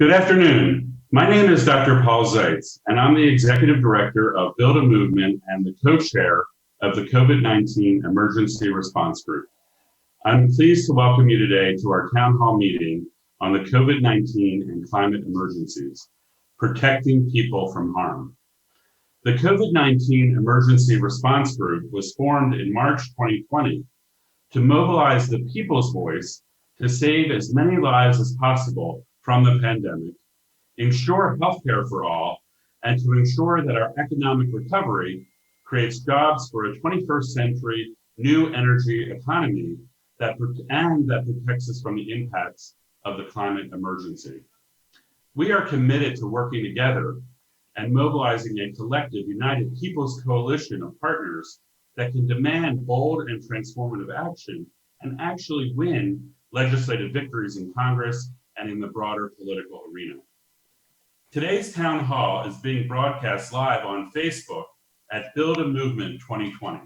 Good afternoon. My name is Dr. Paul Zeitz, and I'm the Executive Director of Build a Movement and the co-chair of the COVID-19 Emergency Response Group. I'm pleased to welcome you today to our town hall meeting on the COVID-19 and climate emergencies, protecting people from harm. The COVID-19 Emergency Response Group was formed in March 2020 to mobilize the people's voice to save as many lives as possible from the pandemic, ensure healthcare for all, and to ensure that our economic recovery creates jobs for a 21st century new energy economy that protects us from the impacts of the climate emergency. We are committed to working together and mobilizing a collective, united people's coalition of partners that can demand bold and transformative action and actually win legislative victories in Congress and in the broader political arena. Today's town hall is being broadcast live on Facebook at Build a Movement 2020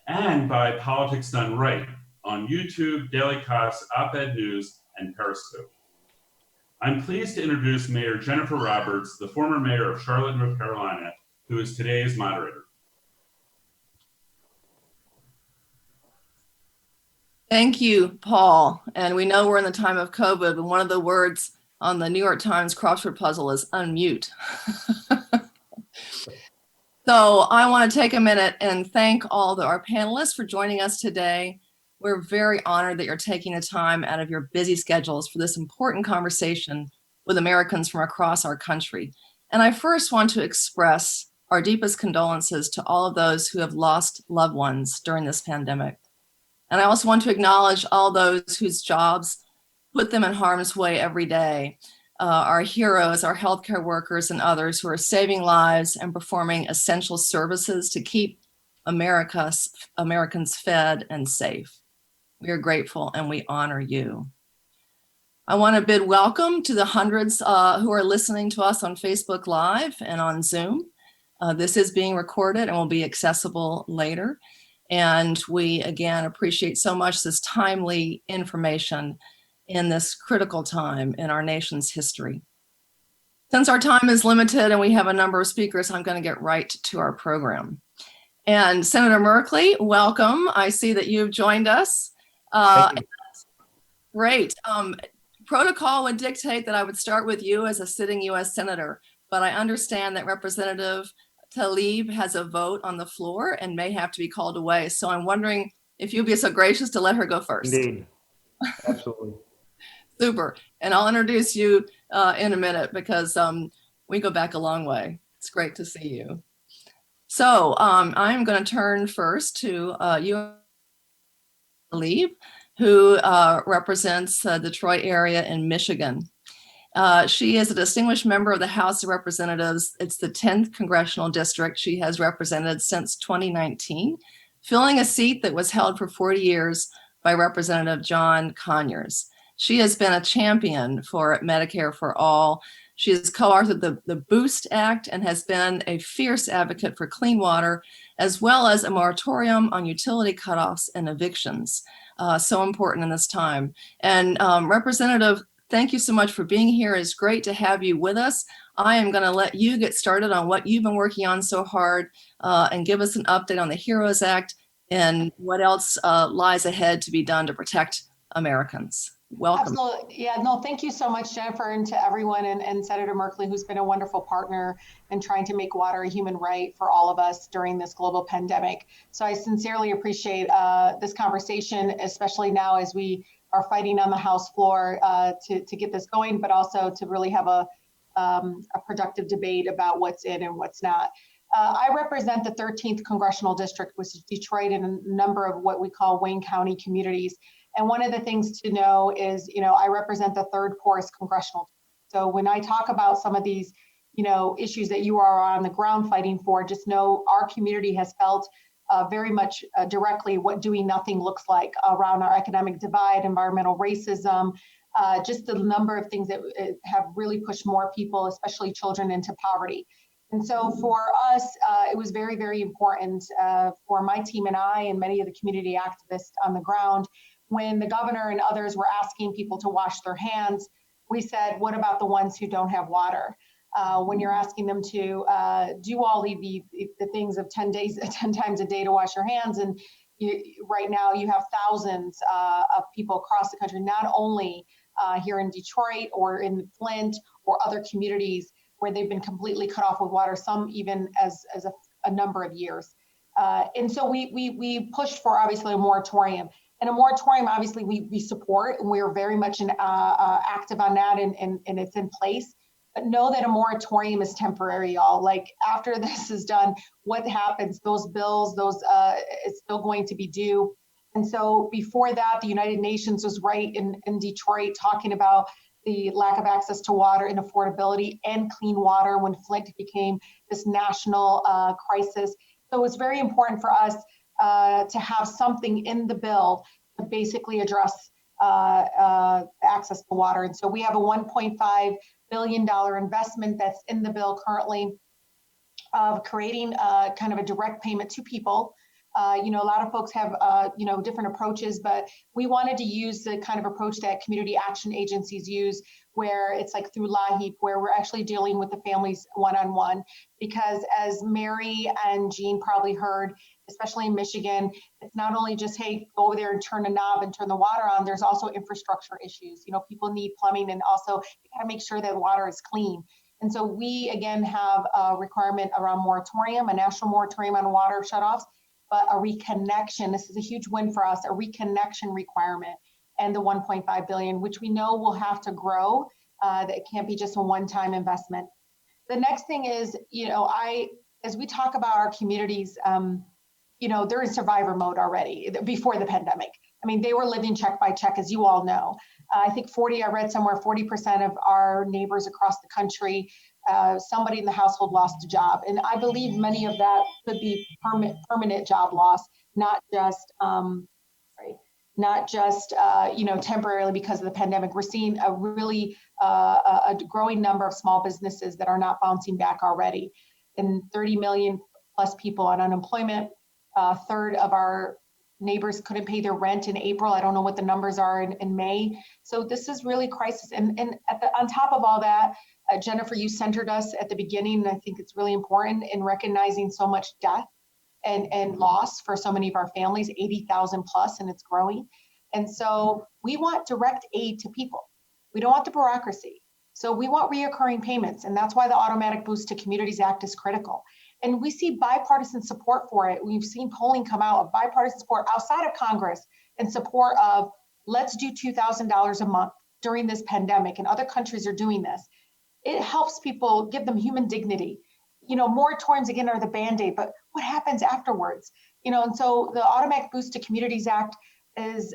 and by Politics Done Right on YouTube, Daily Kos, Op-Ed News, and Periscope. I'm pleased to introduce Mayor Jennifer Roberts, the former mayor of Charlotte, North Carolina, who is today's moderator. Thank you, Paul. And we know we're in the time of COVID, and one of the words on the New York Times crossword puzzle is unmute. So I want to take a minute and thank all our panelists for joining us today. We're very honored that you're taking the time out of your busy schedules for this important conversation with Americans from across our country. And I first want to express our deepest condolences to all of those who have lost loved ones during this pandemic. And I also want to acknowledge all those whose jobs put them in harm's way every day. Our heroes, our healthcare workers, and others who are saving lives and performing essential services to keep Americans fed and safe. We are grateful and we honor you. I want to bid welcome to the hundreds who are listening to us on Facebook Live and on Zoom. This is being recorded and will be accessible later. And we, again, appreciate so much this timely information in this critical time in our nation's history. Since our time is limited and we have a number of speakers, I'm going to get right to our program. And Senator Merkley, welcome. I see that you've joined us. Great. Protocol would dictate that I would start with you as a sitting U.S. Senator, but I understand that Representative Tlaib has a vote on the floor and may have to be called away. So I'm wondering if you'd be so gracious to let her go first. Indeed, absolutely. Super. And I'll introduce you in a minute because we go back a long way. It's great to see you. So I'm going to turn first to you, Tlaib, who represents the Detroit area in Michigan. She is a distinguished member of the House of Representatives. It's the 10th congressional district she has represented since 2019, filling a seat that was held for 40 years by Representative John Conyers. She has been a champion for Medicare for All. She has co-authored the BOOST Act and has been a fierce advocate for clean water, as well as a moratorium on utility cutoffs and evictions. So important in this time. And Representative, thank you so much for being here. It's great to have you with us. I am going to let you get started on what you've been working on so hard and give us an update on the HEROES Act and what else lies ahead to be done to protect Americans. Welcome. Absolutely. Yeah, no, thank you so much, Jennifer, and to everyone and Senator Merkley, who's been a wonderful partner in trying to make water a human right for all of us during this global pandemic. So I sincerely appreciate this conversation, especially now as we are fighting on the House floor to get this going, but also to really have a productive debate about what's in and what's not. I represent the 13th congressional district, which is Detroit, and a number of what we call Wayne County communities. And one of the things to know is, I represent the third poorest congressional. So when I talk about some of these, issues that you are on the ground fighting for, just know our community has felt very much directly what doing nothing looks like around our economic divide, environmental racism, just the number of things that have really pushed more people, especially children, into poverty. And so for us, it was very, very important for my team and I and many of the community activists on the ground when the governor and others were asking people to wash their hands, we said, what about the ones who don't have water? When you're asking them to do all the things of 10 days, 10 times a day to wash your hands. And right now you have thousands of people across the country, not only here in Detroit or in Flint or other communities where they've been completely cut off with water, some even as a number of years. And so we pushed for obviously a moratorium. And a moratorium, obviously, we support, and we're very much active on that, and it's in place. But know that a moratorium is temporary, y'all. Like after this is done, what happens? Those bills, it's still going to be due. And so before that, the United Nations was right in Detroit talking about the lack of access to water and affordability and clean water when Flint became this national crisis. So it's very important for us to have something in the bill to basically address access to water. And so we have a $1.5 billion investment that's in the bill currently of creating kind of a direct payment to people. A lot of folks have, different approaches, but we wanted to use the kind of approach that community action agencies use, where it's like through LAHEAP, where we're actually dealing with the families one-on-one. Because as Mary and Jean probably heard, especially in Michigan, it's not only just, hey, go over there and turn a knob and turn the water on, there's also infrastructure issues. People need plumbing, and also you gotta make sure that water is clean. And so we, again, have a requirement around moratorium, a national moratorium on water shutoffs, but a reconnection. This is a huge win for us, a reconnection requirement, and the 1.5 billion, which we know will have to grow. That it can't be just a one-time investment. The next thing is, as we talk about our communities, they're in survivor mode already before the pandemic. I mean, they were living check by check, as you all know. I think I read somewhere 40% of our neighbors across the country, somebody in the household lost a job. And I believe many of that could be permanent job loss, not just temporarily because of the pandemic. We're seeing a really a growing number of small businesses that are not bouncing back already. And 30 million plus people on unemployment. A third of our neighbors couldn't pay their rent in April. I don't know what the numbers are in May. So this is really crisis. And on top of all that, Jennifer, you centered us at the beginning, and I think it's really important in recognizing so much death and loss for so many of our families, 80,000 plus, and it's growing. And so we want direct aid to people. We don't want the bureaucracy. So we want reoccurring payments, and that's why the Automatic Boost to Communities Act is critical. And we see bipartisan support for it. We've seen polling come out of bipartisan support outside of Congress in support of let's do $2,000 a month during this pandemic, and other countries are doing this. It helps people, give them human dignity. Moratoriums again are the Band-Aid, but what happens afterwards? And so the Automatic Boost to Communities Act is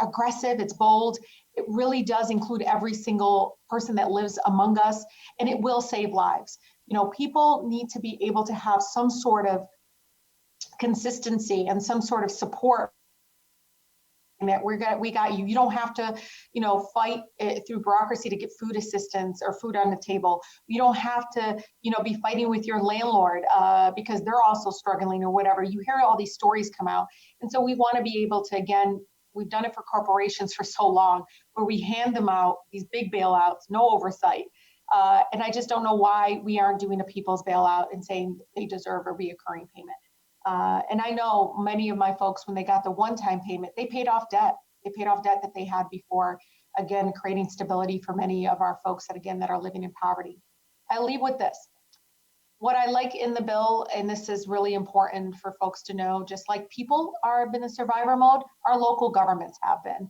aggressive, it's bold. It really does include every single person that lives among us, and it will save lives. People need to be able to have some sort of consistency and some sort of support. That we got you. You don't have to, fight through bureaucracy to get food assistance or food on the table. You don't have to, be fighting with your landlord because they're also struggling or whatever. You hear all these stories come out. And so we want to be able to, again, we've done it for corporations for so long, where we hand them out these big bailouts, no oversight. And I just don't know why we aren't doing a people's bailout and saying they deserve a reoccurring payment. And I know many of my folks, when they got the one-time payment, they paid off debt. They paid off debt that they had before, again, creating stability for many of our folks that are living in poverty. I leave with this. What I like in the bill, and this is really important for folks to know, just like people have been in survivor mode, our local governments have been.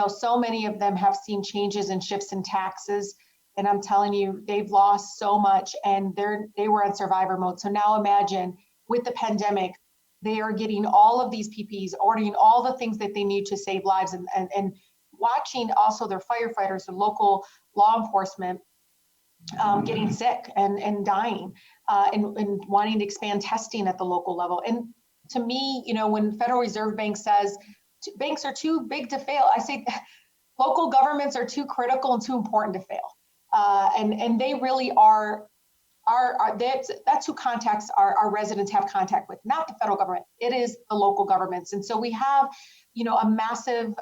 So many of them have seen changes and shifts in taxes. And I'm telling you, they've lost so much, and they were in survivor mode. So now imagine, with the pandemic, they are getting all of these PPEs, ordering all the things that they need to save lives, and watching also their firefighters and local law enforcement getting sick and dying, and wanting to expand testing at the local level. And to me, when Federal Reserve Bank says banks are too big to fail, I say local governments are too critical and too important to fail. And they really are that's who contacts our residents have contact with, not the federal government. It is the local governments. And so we have, a massive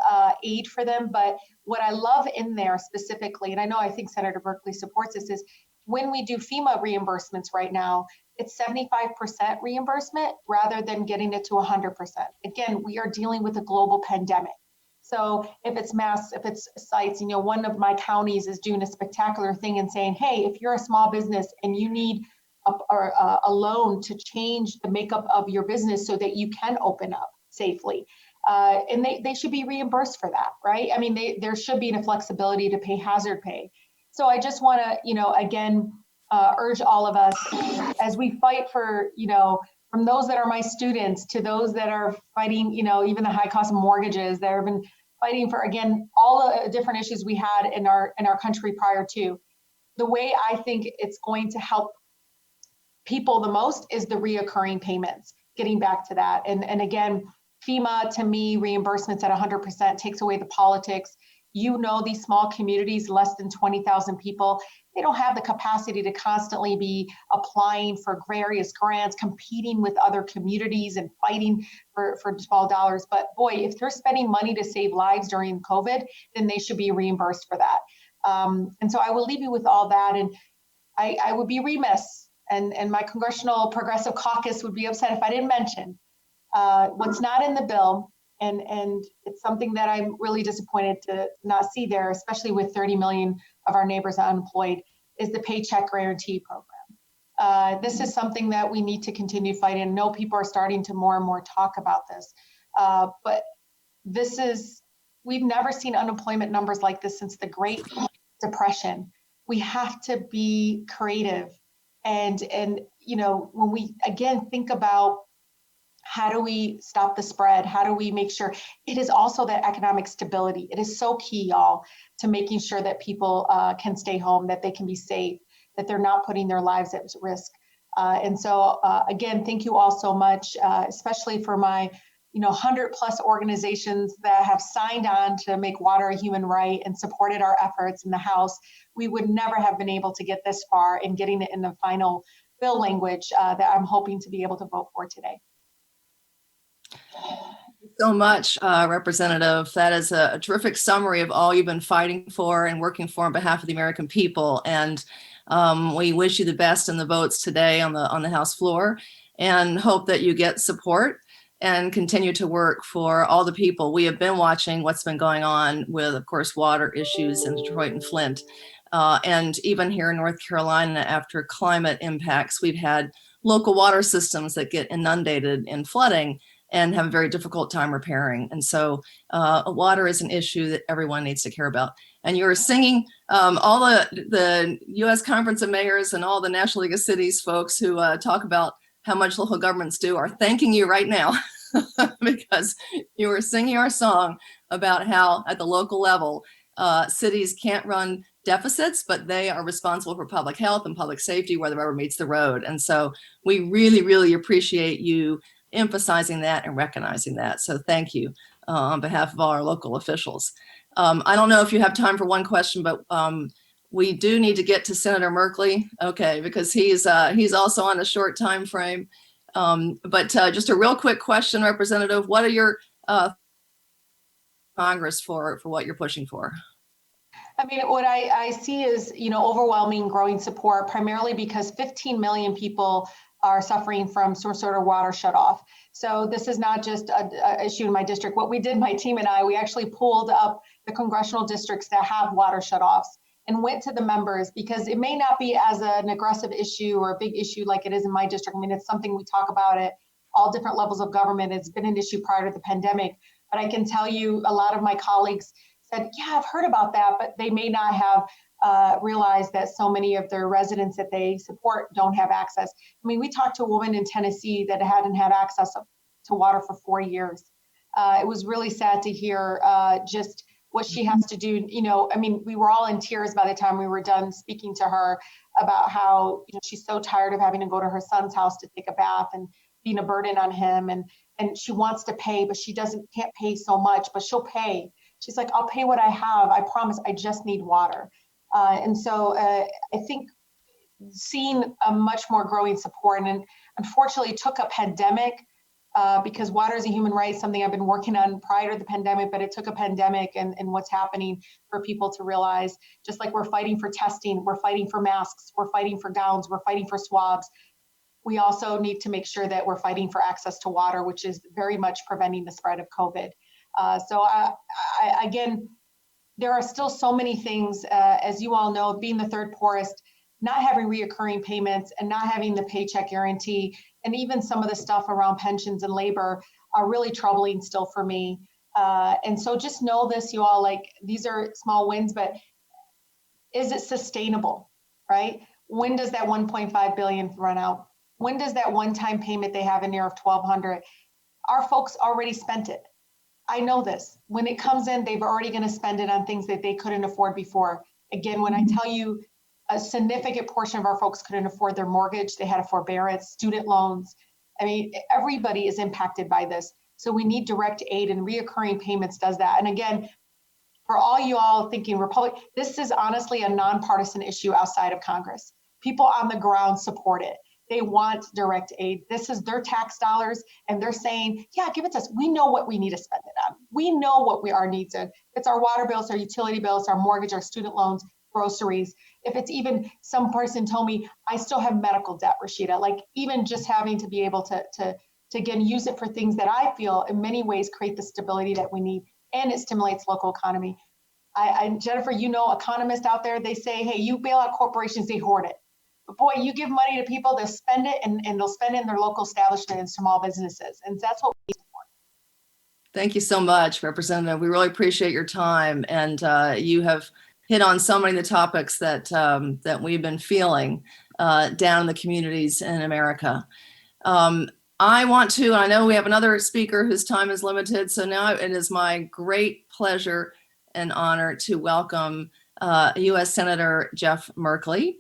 aid for them. But what I love in there specifically, and I think Senator Merkley supports this, is when we do FEMA reimbursements right now, it's 75% reimbursement rather than getting it to 100%. Again, we are dealing with a global pandemic. So if it's sites, one of my counties is doing a spectacular thing and saying, hey, if you're a small business and you need a loan to change the makeup of your business so that you can open up safely, and they should be reimbursed for that, right? I mean, there should be a flexibility to pay hazard pay. So I just want to, again, urge all of us as we fight for, from those that are my students to those that are fighting, even the high cost of mortgages that have been fighting for, again, all the different issues we had in our country prior to. The way I think it's going to help people the most is the reoccurring payments, getting back to that. And again, FEMA, to me, reimbursements at 100% takes away the politics. These small communities, less than 20,000 people, they don't have the capacity to constantly be applying for various grants, competing with other communities and fighting for small dollars. But boy, if they're spending money to save lives during COVID, then they should be reimbursed for that. And so I will leave you with all that. And I would be remiss, and my Congressional Progressive Caucus would be upset if I didn't mention what's not in the bill. And it's something that I'm really disappointed to not see there, especially with 30 million of our neighbors unemployed, is the Paycheck Guarantee Program. This is something that we need to continue fighting. I know people are starting to more and more talk about this, but we've never seen unemployment numbers like this since the Great Depression. We have to be creative. And when we, again, think about how do we stop the spread? How do we make sure it is also that economic stability? It is so key, y'all, to making sure that people can stay home, that they can be safe, that they're not putting their lives at risk. And so, again, thank you all so much, especially for my 100+ organizations that have signed on to make water a human right and supported our efforts in the House. We would never have been able to get this far in getting it in the final bill language that I'm hoping to be able to vote for today. So much, Representative. That is a terrific summary of all you've been fighting for and working for on behalf of the American people. And we wish you the best in the votes today on the House floor, and hope that you get support and continue to work for all the people. We have been watching what's been going on with, of course, water issues in Detroit and Flint. And even here in North Carolina, after climate impacts, we've had local water systems that get inundated in flooding and have a very difficult time repairing. And so water is an issue that everyone needs to care about. And you're singing, all the U.S. Conference of Mayors and all the National League of Cities folks who talk about how much local governments do are thanking you right now because you were singing our song about how at the local level, cities can't run deficits, but they are responsible for public health and public safety where the rubber meets the road. And so we really, really appreciate you emphasizing that and recognizing that. So thank you on behalf of all our local officials. I don't know if you have time for one question, but we do need to get to Senator Merkley, okay, because he's also on a short time frame. But just a real quick question, Representative, what are your Congress for what you're pushing for? I mean, what I see is, overwhelming growing support, primarily because 15 million people are suffering from some sort of water shutoff. So this is not just an issue in my district. What we did, my team and I, we actually pulled up the congressional districts that have water shutoffs and went to the members, because it may not be as an aggressive issue or a big issue like it is in my district. I mean, it's something we talk about at all different levels of government. It's been an issue prior to the pandemic, but I can tell you a lot of my colleagues said, yeah, I've heard about that, but they may not have realized that so many of their residents that they support don't have access. I mean, we talked to a woman in Tennessee that hadn't had access to water for 4 years. It was really sad to hear just what she has to do. I mean, we were all in tears by the time we were done speaking to her about how she's so tired of having to go to her son's house to take a bath and being a burden on him. And she wants to pay, but she can't pay so much, but she'll pay. She's like, I'll pay what I have. I promise, I just need water. And so I think seeing a much more growing support, and unfortunately it took a pandemic because water is a human right, something I've been working on prior to the pandemic, but it took a pandemic and what's happening for people to realize, just like we're fighting for testing, we're fighting for masks, we're fighting for gowns, we're fighting for swabs. We also need to make sure that we're fighting for access to water, which is very much preventing the spread of COVID. Again, there are still so many things, as you all know, being the third poorest, not having reoccurring payments and not having the paycheck guarantee, and even some of the stuff around pensions and labor are really troubling still for me. And so just know this, you all, like, these are small wins, but is it sustainable, right? When does that 1.5 billion run out? When does that one-time payment they have in there of 1,200? Our folks already spent it. I know this. When it comes in, they've already going to spend it on things that they couldn't afford before. Again, when I tell you a significant portion of our folks couldn't afford their mortgage, they had a forbearance, student loans. I mean, everybody is impacted by this. So we need direct aid, and reoccurring payments does that. And again, for all you all thinking Republic, this is honestly a nonpartisan issue outside of Congress. People on the ground support it. They want direct aid. This is their tax dollars, and they're saying, yeah, give it to us. We know what we need to spend it on. We know what our needs are. It's our water bills, our utility bills, our mortgage, our student loans, groceries. If it's even, some person told me, I still have medical debt, Rashida. Like, even just having to be able to again, use it for things that I feel in many ways create the stability that we need, and it stimulates local economy. Jennifer, you know, economists out there, they say, hey, you bail out corporations, they hoard it. But boy, you give money to people, they'll spend it, and they'll spend it in their local establishment and small businesses. And that's what we need for. Thank you so much, Representative. We really appreciate your time, and you have hit on so many of the topics that that we've been feeling down in the communities in America. I want to, I know we have another speaker whose time is limited, so now it is my great pleasure and honor to welcome U.S. Senator Jeff Merkley.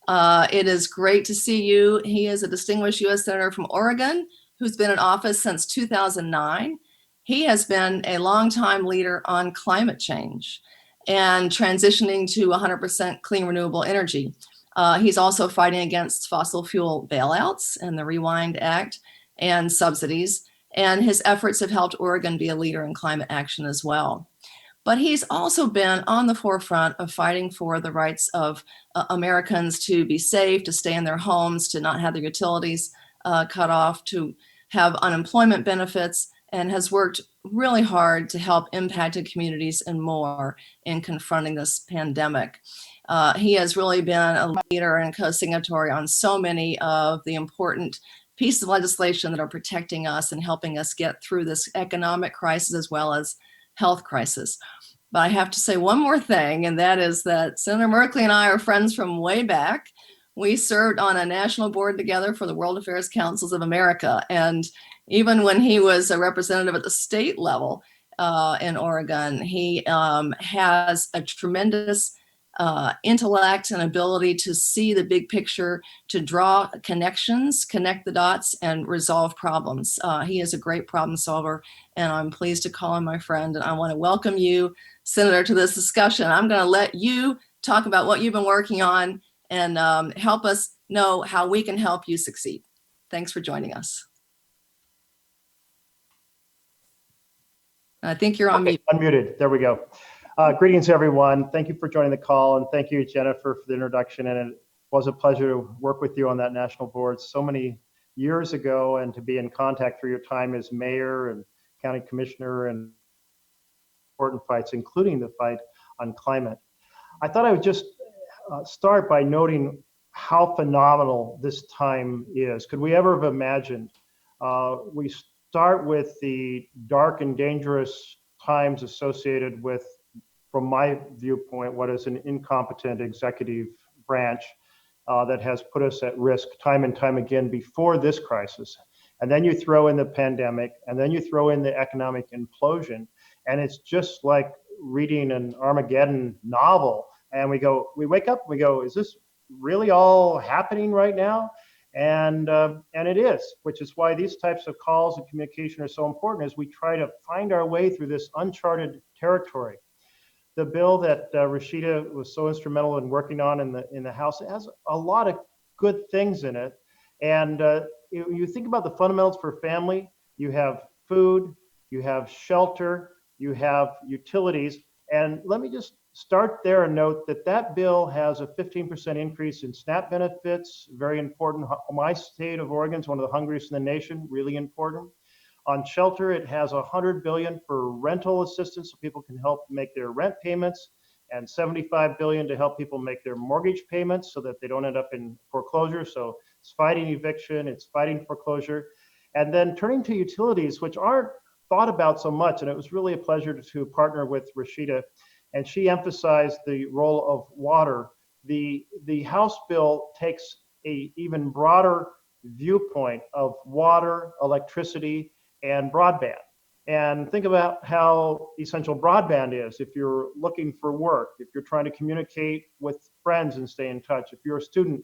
It is great to see you. He is a distinguished U.S. Senator from Oregon who's been in office since 2009. He has been a longtime leader on climate change and transitioning to 100% clean renewable energy. He's also fighting against fossil fuel bailouts and the Rewind Act and subsidies, and his efforts have helped Oregon be a leader in climate action as well. But he's also been on the forefront of fighting for the rights of Americans to be safe, to stay in their homes, to not have their utilities cut off, to have unemployment benefits, and has worked really hard to help impacted communities and more in confronting this pandemic. He has really been a leader and co-signatory on so many of the important pieces of legislation that are protecting us and helping us get through this economic crisis as well as health crisis. But I have to say one more thing, and that is that Senator Merkley and I are friends from way back. We served on a national board together for the World Affairs Councils of America. And even when he was a representative at the state level in Oregon, he has a tremendous intellect and ability to see the big picture, to draw connections, connect the dots, and resolve problems. He is a great problem solver, and I'm pleased to call him my friend. And I want to welcome you, Senator, to this discussion. I'm going to let you talk about what you've been working on and help us know how we can help you succeed. Thanks for joining us. I think you're on mute. Unmuted. There we go. Greetings, everyone. Thank you for joining the call, and thank you, Jennifer, for the introduction. And it was a pleasure to work with you on that national board so many years ago, and to be in contact through your time as mayor and county commissioner and important fights, including the fight on climate. I thought I would just start by noting how phenomenal this time is. Could we ever have imagined? We start with the dark and dangerous times associated with, from my viewpoint, what is an incompetent executive branch that has put us at risk time and time again before this crisis. And then you throw in the pandemic, and then you throw in the economic implosion, and it's just like reading an Armageddon novel. And we wake up, we go, is this really all happening right now? And it is, which is why these types of calls and communication are so important, as we try to find our way through this uncharted territory. The bill that Rashida was so instrumental in working on in the House, it has a lot of good things in it. And you think about the fundamentals for family, you have food, you have shelter, you have utilities. And let me just start there and note that that bill has a 15% increase in SNAP benefits, very important. My state of Oregon is one of the hungriest in the nation, really important. On shelter, it has $100 billion for rental assistance so people can help make their rent payments, and $75 billion to help people make their mortgage payments so that they don't end up in foreclosure. So it's fighting eviction, it's fighting foreclosure. And then turning to utilities, which aren't thought about so much, and it was really a pleasure to partner with Rashida, and she emphasized the role of water. The House bill takes a even broader viewpoint of water, electricity, and broadband. And think about how essential broadband is if you're looking for work, if you're trying to communicate with friends and stay in touch, if you're a student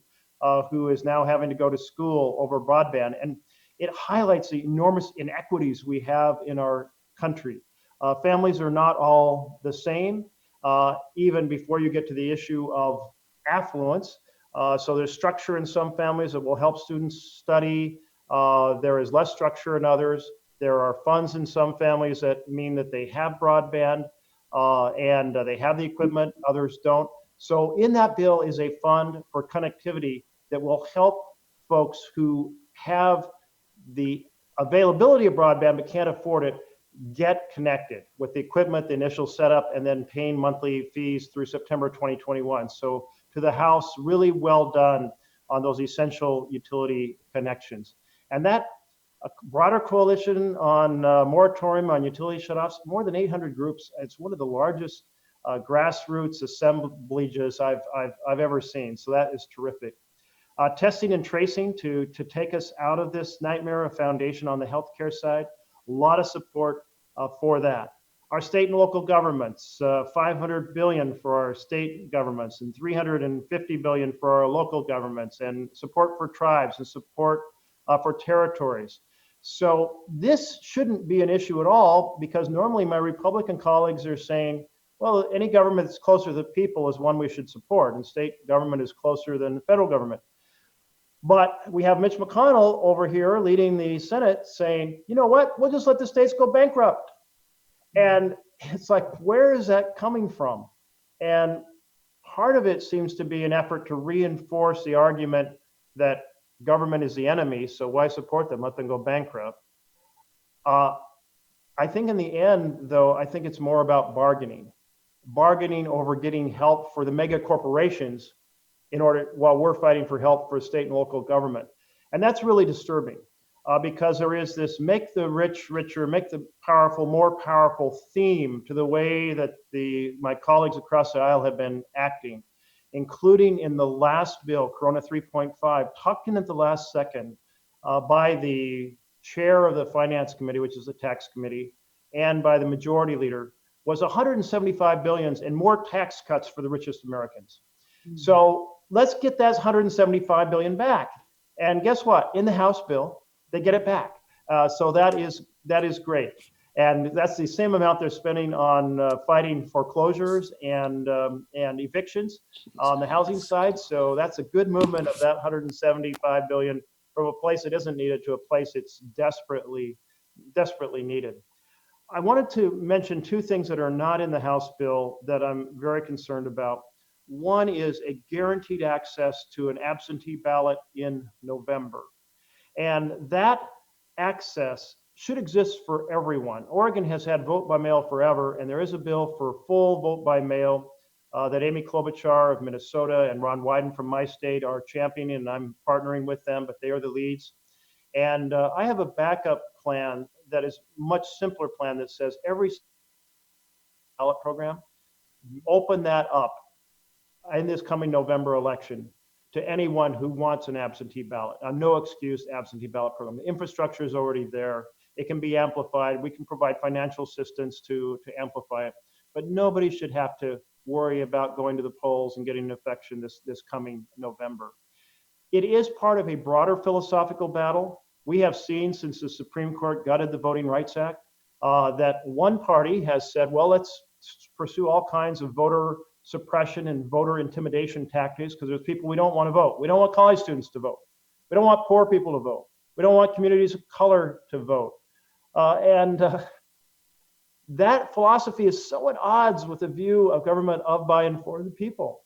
who is now having to go to school over broadband. And it highlights the enormous inequities we have in our country. Families are not all the same, even before you get to the issue of affluence. So there's structure in some families that will help students study. There is less structure in others. There are funds in some families that mean that they have broadband and they have the equipment, others don't. So in that bill is a fund for connectivity that will help folks who have the availability of broadband but can't afford it get connected with the equipment, the initial setup, and then paying monthly fees through September 2021. So to the House, really well done on those essential utility connections. And that a broader coalition on moratorium on utility shutoffs, more than 800 groups. It's one of the largest grassroots assemblages I've ever seen. So that is terrific. Testing and tracing to take us out of this nightmare of foundation on the healthcare side. A lot of support for that. Our state and local governments, $500 billion for our state governments and $350 billion for our local governments, and support for tribes and support for territories. So this shouldn't be an issue at all, because normally my Republican colleagues are saying, well, any government that's closer to the people is one we should support, and state government is closer than the federal government. But we have Mitch McConnell over here leading the Senate saying, you know what, we'll just let the states go bankrupt. And it's like, where is that coming from? And part of it seems to be an effort to reinforce the argument that government is the enemy, so why support them? Let them go bankrupt. I think in the end, though, I think it's more about bargaining over getting help for the mega corporations while we're fighting for help for state and local government. And that's really disturbing because there is this make the rich richer, make the powerful more powerful theme to the way that my colleagues across the aisle have been acting, including in the last bill, Corona 3.5, tucked in at the last second by the chair of the Finance Committee, which is the tax committee, and by the majority leader, was $175 billion and more tax cuts for the richest Americans. Mm-hmm. So let's get that $175 billion back. And guess what? In the House bill, they get it back. So that is great. And that's the same amount they're spending on fighting foreclosures and evictions on the housing side. So that's a good movement of that $175 billion from a place that isn't needed to a place it's desperately needed. I wanted to mention two things that are not in the House bill that I'm very concerned about. One is a guaranteed access to an absentee ballot in November. And that access should exist for everyone. Oregon has had vote by mail forever, and there is a bill for full vote by mail that Amy Klobuchar of Minnesota and Ron Wyden from my state are championing, and I'm partnering with them, but they are the leads. And I have a backup plan that is a much simpler plan that says every ballot program, open that up in this coming November election to anyone who wants an absentee ballot, a no excuse absentee ballot program. The infrastructure is already there. It can be amplified. We can provide financial assistance to amplify it, but nobody should have to worry about going to the polls and getting an infection this coming November. It is part of a broader philosophical battle. We have seen since the Supreme Court gutted the Voting Rights Act that one party has said, well, let's pursue all kinds of voter suppression and voter intimidation tactics because there's people we don't want to vote. We don't want college students to vote. We don't want poor people to vote. We don't want communities of color to vote. And that philosophy is so at odds with the view of government of, by, and for the people.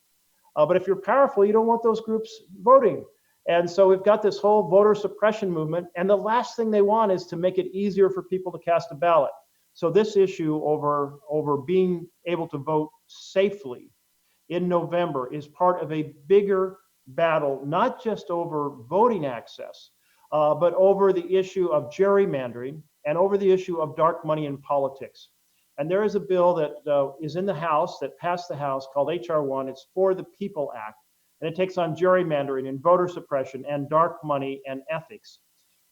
But if you're powerful, you don't want those groups voting. And so we've got this whole voter suppression movement. And the last thing they want is to make it easier for people to cast a ballot. So this issue over being able to vote safely in November is part of a bigger battle, not just over voting access, but over the issue of gerrymandering and over the issue of dark money in politics. And there is a bill that is in the House, that passed the House, called H.R. 1. It's For the People Act. And it takes on gerrymandering and voter suppression and dark money and ethics.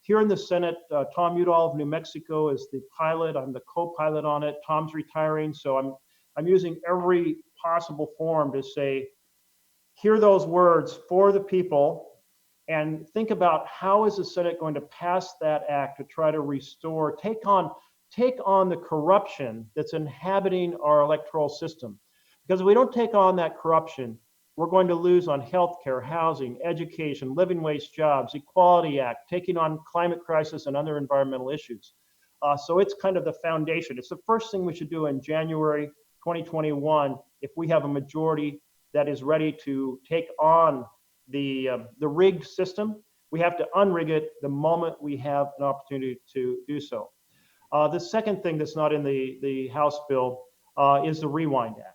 Here in the Senate, Tom Udall of New Mexico is the pilot. I'm the co-pilot on it. Tom's retiring, so I'm using every possible form to say, hear those words, for the people, and think about how is the Senate going to pass that act to try to restore, take on the corruption that's inhabiting our electoral system. Because if we don't take on that corruption, we're going to lose on healthcare, housing, education, living wage jobs, Equality Act, taking on climate crisis and other environmental issues. So it's kind of the foundation. It's the first thing we should do in January 2021 if we have a majority that is ready to take on the rigged system. We have to unrig it the moment we have an opportunity to do so. The second thing that's not in the House bill is the Rewind Act.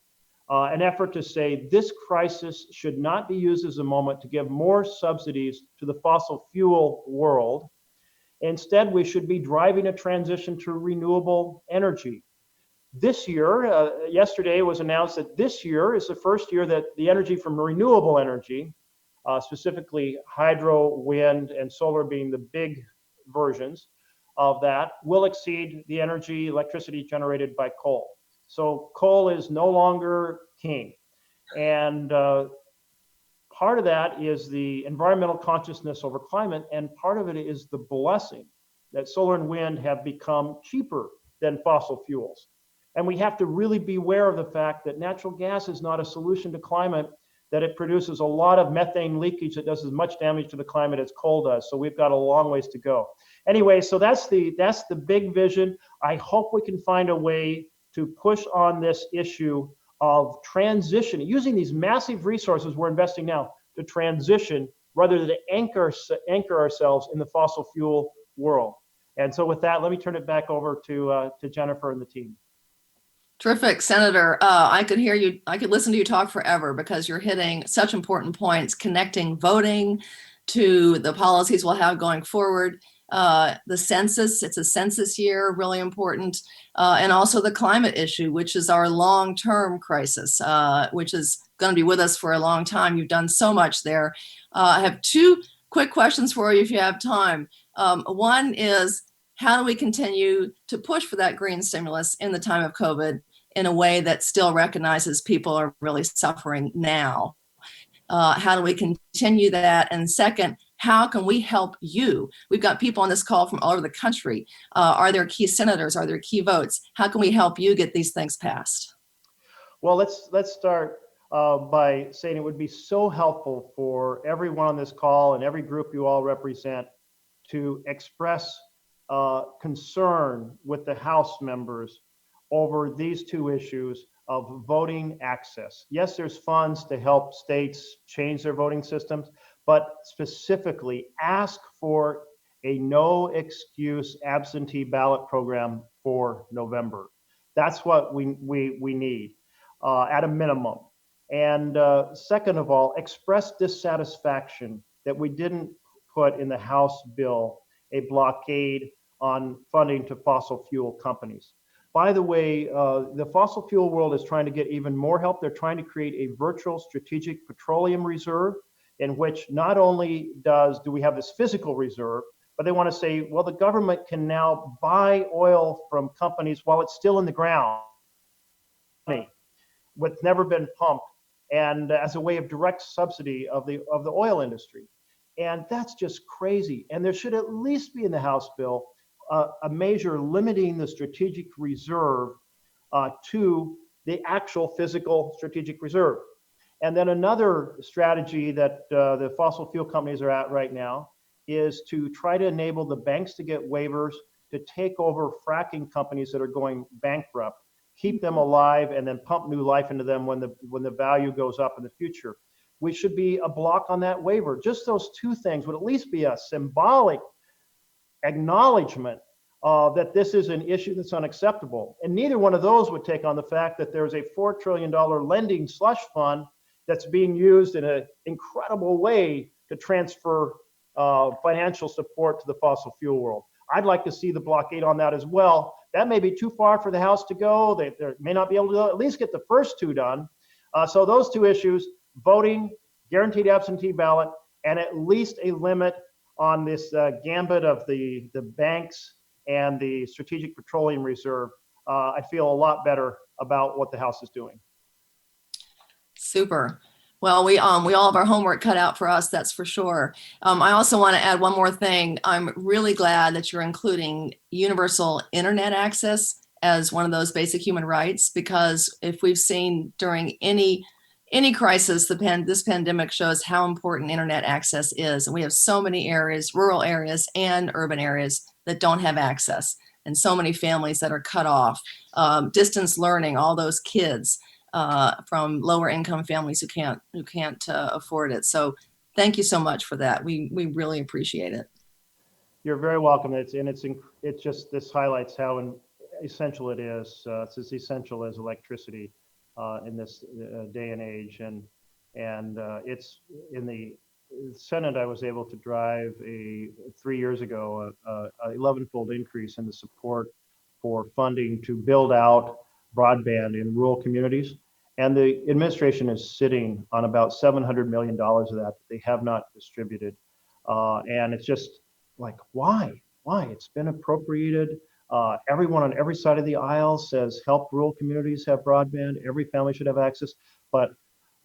An effort to say this crisis should not be used as a moment to give more subsidies to the fossil fuel world. Instead, we should be driving a transition to renewable energy. This year, yesterday it was announced that this year is the first year that the energy from renewable energy, specifically hydro, wind, and solar being the big versions of that, will exceed the electricity generated by coal. So coal is no longer king. And part of that is the environmental consciousness over climate, and part of it is the blessing that solar and wind have become cheaper than fossil fuels. And we have to really be aware of the fact that natural gas is not a solution to climate, that it produces a lot of methane leakage that does as much damage to the climate as coal does. So we've got a long ways to go. Anyway, so that's the big vision. I hope we can find a way to push on this issue of transition, using these massive resources we're investing now to transition rather than anchor ourselves in the fossil fuel world. And so with that, let me turn it back over to Jennifer and the team. Terrific, Senator. I could hear you. I could listen to you talk forever because you're hitting such important points, connecting voting to the policies we'll have going forward. The census, it's a census year, really important. And also the climate issue, which is our long-term crisis, which is going to be with us for a long time. You've done so much there. I have two quick questions for you if you have time. One is, how do we continue to push for that green stimulus in the time of COVID in a way that still recognizes people are really suffering now? How do we continue that? And second, how can we help you? We've got people on this call from all over the country. Are there key senators? Are there key votes? How can we help you get these things passed? Well, let's start by saying it would be so helpful for everyone on this call and every group you all represent to express concern with the House members over these two issues of voting access. Yes, there's funds to help states change their voting systems, but specifically ask for a no excuse absentee ballot program for November. That's what we need at a minimum. And second of all, express dissatisfaction that we didn't put in the House bill a blockade on funding to fossil fuel companies. By the way, the fossil fuel world is trying to get even more help. They're trying to create a virtual strategic petroleum reserve in which not only do we have this physical reserve, but they want to say, well, the government can now buy oil from companies while it's still in the ground, what's never been pumped, and as a way of direct subsidy of the oil industry. And that's just crazy. And there should at least be in the House bill a measure limiting the strategic reserve to the actual physical strategic reserve. And then another strategy that the fossil fuel companies are at right now is to try to enable the banks to get waivers to take over fracking companies that are going bankrupt, keep them alive, and then pump new life into them when the value goes up in the future. We should be a block on that waiver. Just those two things would at least be a symbolic acknowledgement that this is an issue that's unacceptable. And neither one of those would take on the fact that there's a $4 trillion lending slush fund that's being used in an incredible way to transfer financial support to the fossil fuel world. I'd like to see the blockade on that as well. That may be too far for the House to go. They may not be able to at least get the first two done. So those two issues, voting, guaranteed absentee ballot, and at least a limit on this gambit of the banks and the Strategic Petroleum Reserve, I feel a lot better about what the House is doing. Super. Well, we all have our homework cut out for us, that's for sure. I also want to add one more thing. I'm really glad that you're including universal internet access as one of those basic human rights, because if we've seen during any crisis, this pandemic shows how important internet access is. And we have so many areas, rural areas and urban areas, that don't have access, and so many families that are cut off. Distance learning, all those kids from lower income families who can't afford it. So thank you so much for that. We really appreciate it. You're very welcome. This highlights how essential it is. It's as essential as electricity in this day and age. And it's in the Senate. I was able to drive 3 years ago a 11-fold increase in the support for funding to build out broadband in rural communities. And the administration is sitting on about $700 million of that they have not distributed. And it's just like, why? It's been appropriated. Everyone on every side of the aisle says help rural communities have broadband. Every family should have access. But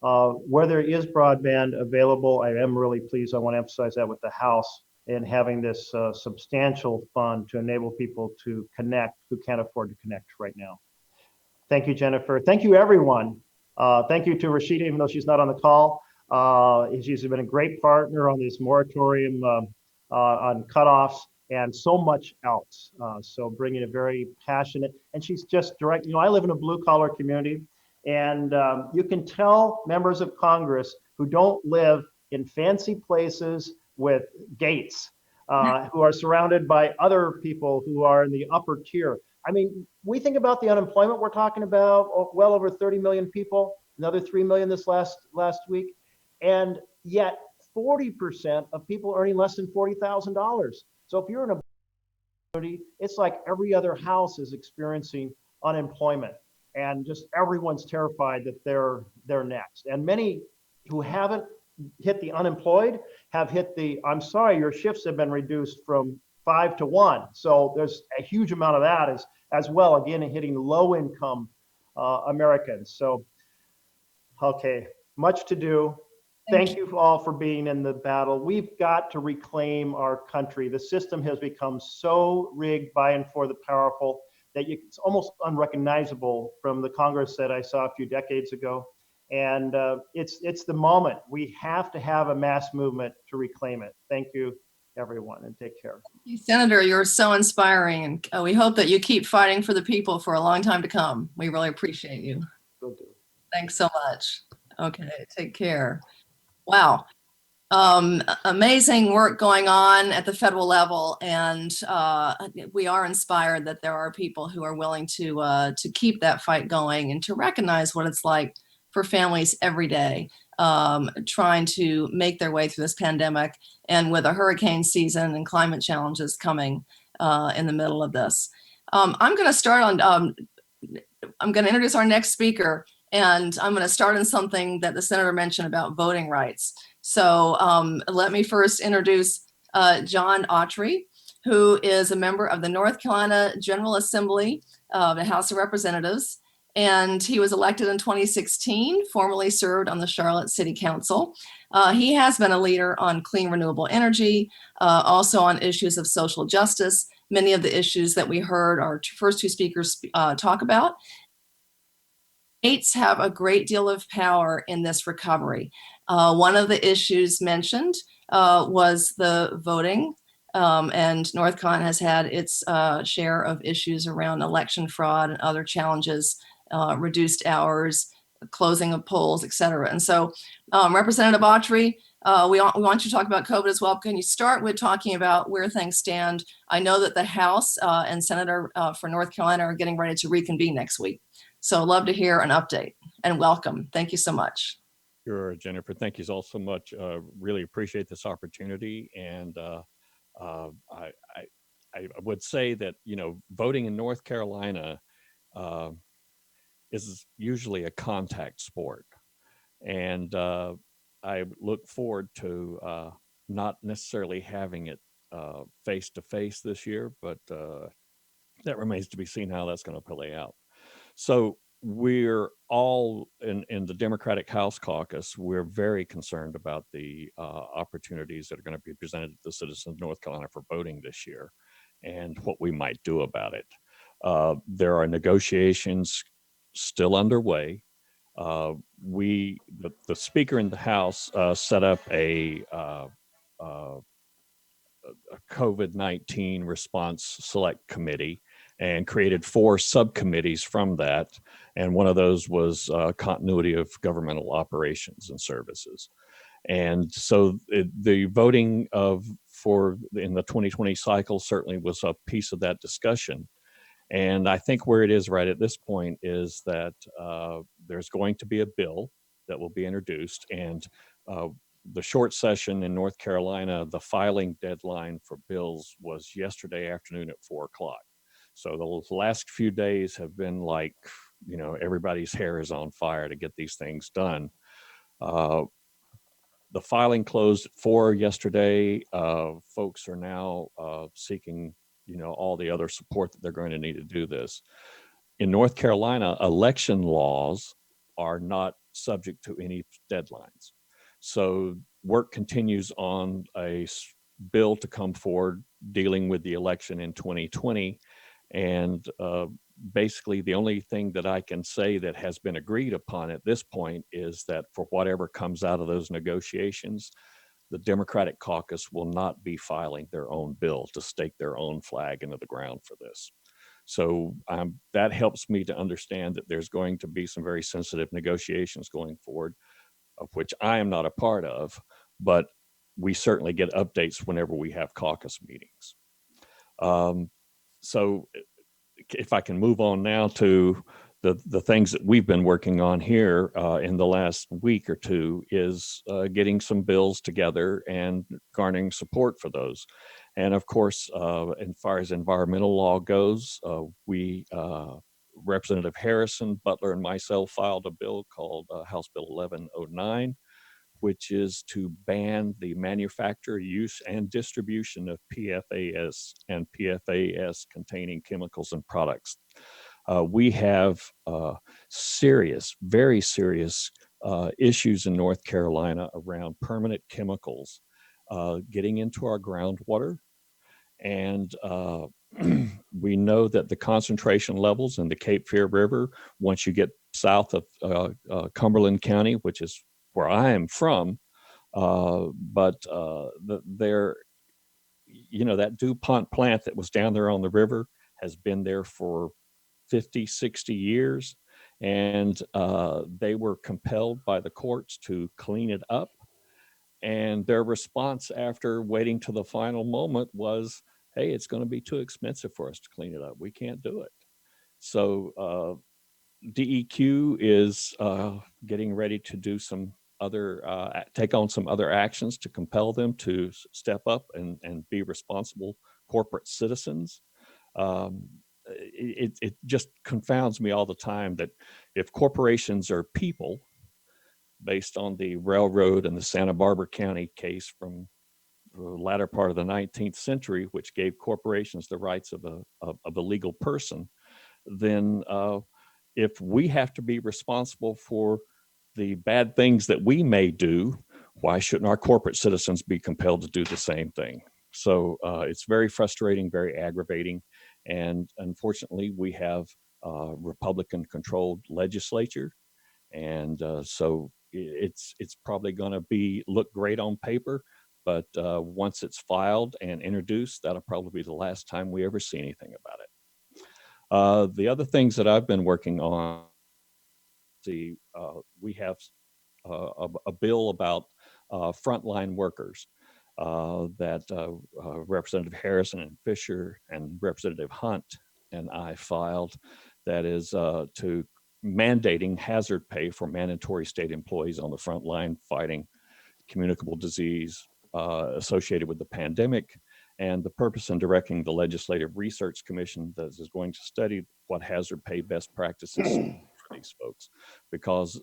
where there is broadband available, I am really pleased. I want to emphasize that with the House in having this substantial fund to enable people to connect who can't afford to connect right now. Thank you, Jennifer. Thank you, everyone. Thank you to Rashida, even though she's not on the call. She's been a great partner on this moratorium on cutoffs and so much else. So bringing a very passionate, and she's just direct. I live in a blue collar community, and you can tell members of Congress who don't live in fancy places with gates, who are surrounded by other people who are in the upper tier. I mean, we think about the unemployment we're talking about, well over 30 million people, another 3 million this last week. And yet 40% of people earning less than $40,000. So if you're in a community, it's like every other house is experiencing unemployment, and just everyone's terrified that they're next. And many who haven't hit the unemployed have hit the, I'm sorry, your shifts have been reduced from 5 to 1. So there's a huge amount of that as well, again, hitting low income Americans. So, okay, much to do. Thank you all for being in the battle. We've got to reclaim our country. The system has become so rigged by and for the powerful that it's almost unrecognizable from the Congress that I saw a few decades ago. And it's the moment. We have to have a mass movement to reclaim it. Thank you, everyone, and take care. Senator, you're so inspiring, and we hope that you keep fighting for the people for a long time to come. We really appreciate you. Will do. Thanks so much. Okay, take care. Wow. Amazing work going on at the federal level, and we are inspired that there are people who are willing to keep that fight going and to recognize what it's like for families every day, trying to make their way through this pandemic, and with a hurricane season and climate challenges coming in the middle of this. I'm going to start on, I'm going to introduce our next speaker, and I'm going to start on something that the senator mentioned about voting rights. So let me first introduce John Autry, who is a member of the North Carolina General Assembly of the House of Representatives. And he was elected in 2016, formerly served on the Charlotte City Council. He has been a leader on clean renewable energy, also on issues of social justice, many of the issues that we heard our first two speakers talk about. States have a great deal of power in this recovery. One of the issues mentioned was the voting And North Carolina has had its share of issues around election fraud and other challenges, reduced hours, closing of polls, et cetera. And so, Representative Autry, we want you to talk about COVID as well. Can you start with talking about where things stand? I know that the House and Senator for North Carolina are getting ready to reconvene next week. So love to hear an update, and welcome. Thank you so much. Sure, Jennifer. Thank you all so much. Really appreciate this opportunity. And I would say that, voting in North Carolina is usually a contact sport. And I look forward to not necessarily having it face to face this year, but that remains to be seen how that's going to play out. So we're all in the Democratic House Caucus, we're very concerned about the opportunities that are going to be presented to the citizens of North Carolina for voting this year and what we might do about it. There are negotiations still underway. The Speaker in the House set up a COVID-19 response select committee and created 4 subcommittees from that. And one of those was continuity of governmental operations and services. And so the voting in the 2020 cycle certainly was a piece of that discussion. And I think where it is right at this point is that there's going to be a bill that will be introduced, and the short session in North Carolina, the filing deadline for bills was yesterday afternoon at 4 o'clock. So the last few days have been like, everybody's hair is on fire to get these things done. The filing closed at 4 yesterday. Folks are now seeking, all the other support that they're going to need to do this. In North Carolina, election laws are not subject to any deadlines. So work continues on a bill to come forward dealing with the election in 2020. And basically the only thing that I can say that has been agreed upon at this point is that for whatever comes out of those negotiations, the Democratic caucus will not be filing their own bill to stake their own flag into the ground for this. So that helps me to understand that there's going to be some very sensitive negotiations going forward, of which I am not a part of, but we certainly get updates whenever we have caucus meetings. So if I can move on now to the things that we've been working on here in the last week or two is getting some bills together and garnering support for those. And of course, as far as environmental law goes, Representative Harrison, Butler, and myself filed a bill called House Bill 1109, which is to ban the manufacture, use, and distribution of PFAS and PFAS containing chemicals and products. We have very serious issues in North Carolina around permanent chemicals getting into our groundwater. And we know that the concentration levels in the Cape Fear River, once you get south of Cumberland County, which is where I am from, that DuPont plant that was down there on the river has been there for 50, 60 years. And they were compelled by the courts to clean it up. And their response after waiting to the final moment was, hey, it's going to be too expensive for us to clean it up. We can't do it. So DEQ is getting ready to do some take on some other actions to compel them to step up and be responsible corporate citizens. It just confounds me all the time that if corporations are people, based on the railroad and the Santa Barbara County case from the latter part of the 19th century, which gave corporations the rights of a legal person, then if we have to be responsible for the bad things that we may do, why shouldn't our corporate citizens be compelled to do the same thing? So it's very frustrating, very aggravating. And unfortunately, we have a Republican-controlled legislature. And so it's probably going to look great on paper, but once it's filed and introduced, that'll probably be the last time we ever see anything about it. The other things that I've been working on, we have a bill about frontline workers that Representative Harrison and Fisher and Representative Hunt and I filed, that is to mandating hazard pay for mandatory state employees on the front line fighting communicable disease associated with the pandemic, and the purpose in directing the Legislative Research Commission that is going to study what hazard pay best practices for these folks, because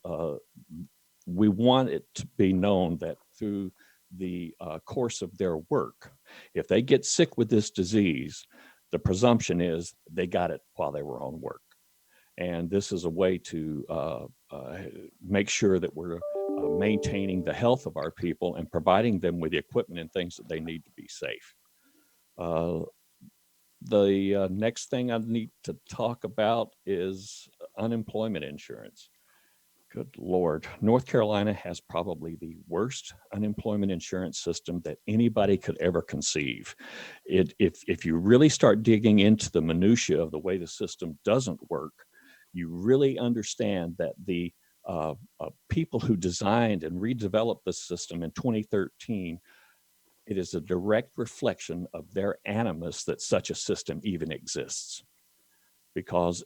we want it to be known that through the course of their work, if they get sick with this disease, the presumption is they got it while they were on work. And this is a way to make sure that we're maintaining the health of our people and providing them with the equipment and things that they need to be safe. The next thing I need to talk about is unemployment insurance. Good Lord, North Carolina has probably the worst unemployment insurance system that anybody could ever conceive. If you really start digging into the minutia of the way the system doesn't work, you really understand that the people who designed and redeveloped the system in 2013, it is a direct reflection of their animus that such a system even exists. Because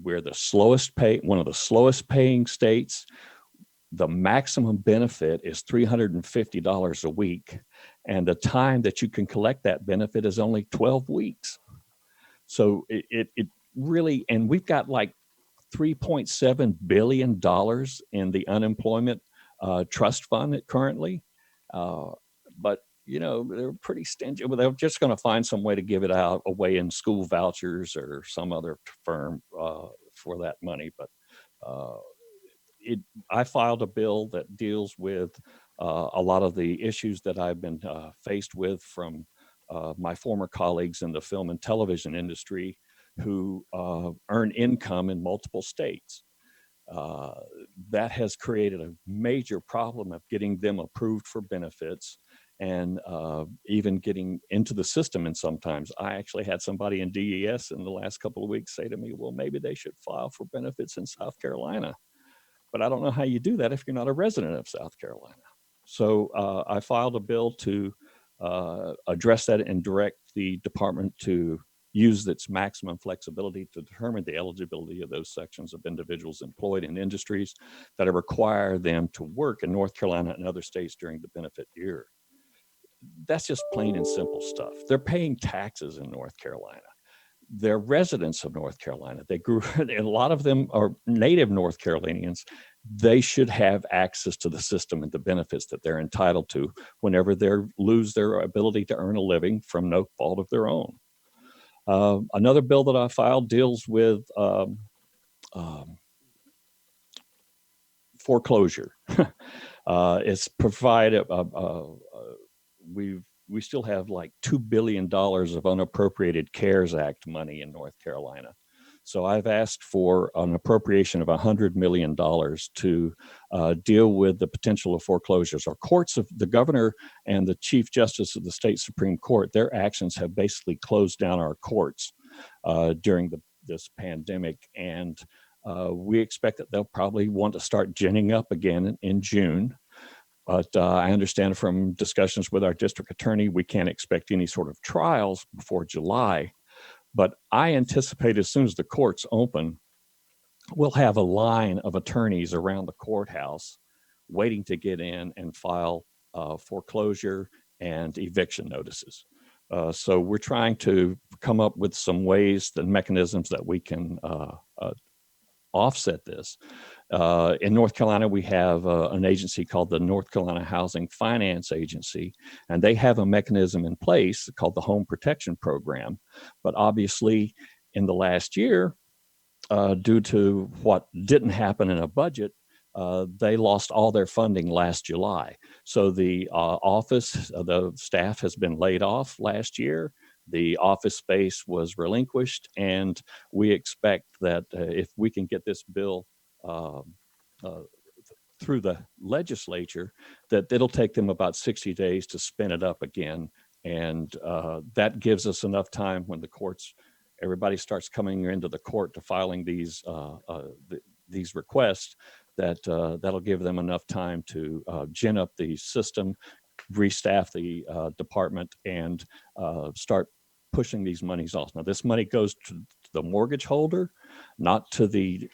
we're the slowest pay, one of the slowest paying states. The maximum benefit is $350 a week. And the time that you can collect that benefit is only 12 weeks. So it really, and we've got like $3.7 billion in the unemployment trust fund currently. But you know, they're pretty stingy. Well, they're just going to find some way to give it out away in school vouchers or some other firm for that money. But I filed a bill that deals with a lot of the issues that I've been faced with from my former colleagues in the film and television industry who earn income in multiple states. That has created a major problem of getting them approved for benefits and even getting into the system. And sometimes I actually had somebody in DES in the last couple of weeks say to me, well, maybe they should file for benefits in South Carolina. But I don't know how you do that if you're not a resident of South Carolina. So I filed a bill to address that and direct the department to use its maximum flexibility to determine the eligibility of those sections of individuals employed in industries that require them to work in North Carolina and other states during the benefit year. That's just plain and simple stuff. They're paying taxes in North Carolina. They're residents of North Carolina. They grew, a lot of them are native North Carolinians. They should have access to the system and the benefits that they're entitled to whenever they lose their ability to earn a living from no fault of their own. Another bill that I filed deals with foreclosure. It's provided, we still have like $2 billion of unappropriated CARES Act money in North Carolina. So I've asked for an appropriation of $100 million to deal with the potential of foreclosures. Our courts, of the governor and the Chief Justice of the state Supreme Court, their actions have basically closed down our courts during this pandemic. And we expect that they'll probably want to start ginning up again in June. But I understand from discussions with our district attorney, we can't expect any sort of trials before July. But I anticipate as soon as the courts open, we'll have a line of attorneys around the courthouse waiting to get in and file foreclosure and eviction notices. So we're trying to come up with some ways and mechanisms that we can offset this. In North Carolina, we have an agency called the North Carolina Housing Finance Agency, and they have a mechanism in place called the Home Protection Program. But obviously, in the last year, due to what didn't happen in a budget, they lost all their funding last July. So the office, the staff has been laid off last year. The office space was relinquished, and we expect that if we can get this bill through the legislature, that it'll take them about 60 days to spin it up again. And that gives us enough time when everybody starts coming into the court to filing these requests, that'll give them enough time to gin up the system, restaff the department, and start pushing these monies off. Now, this money goes to the mortgage holder, not to the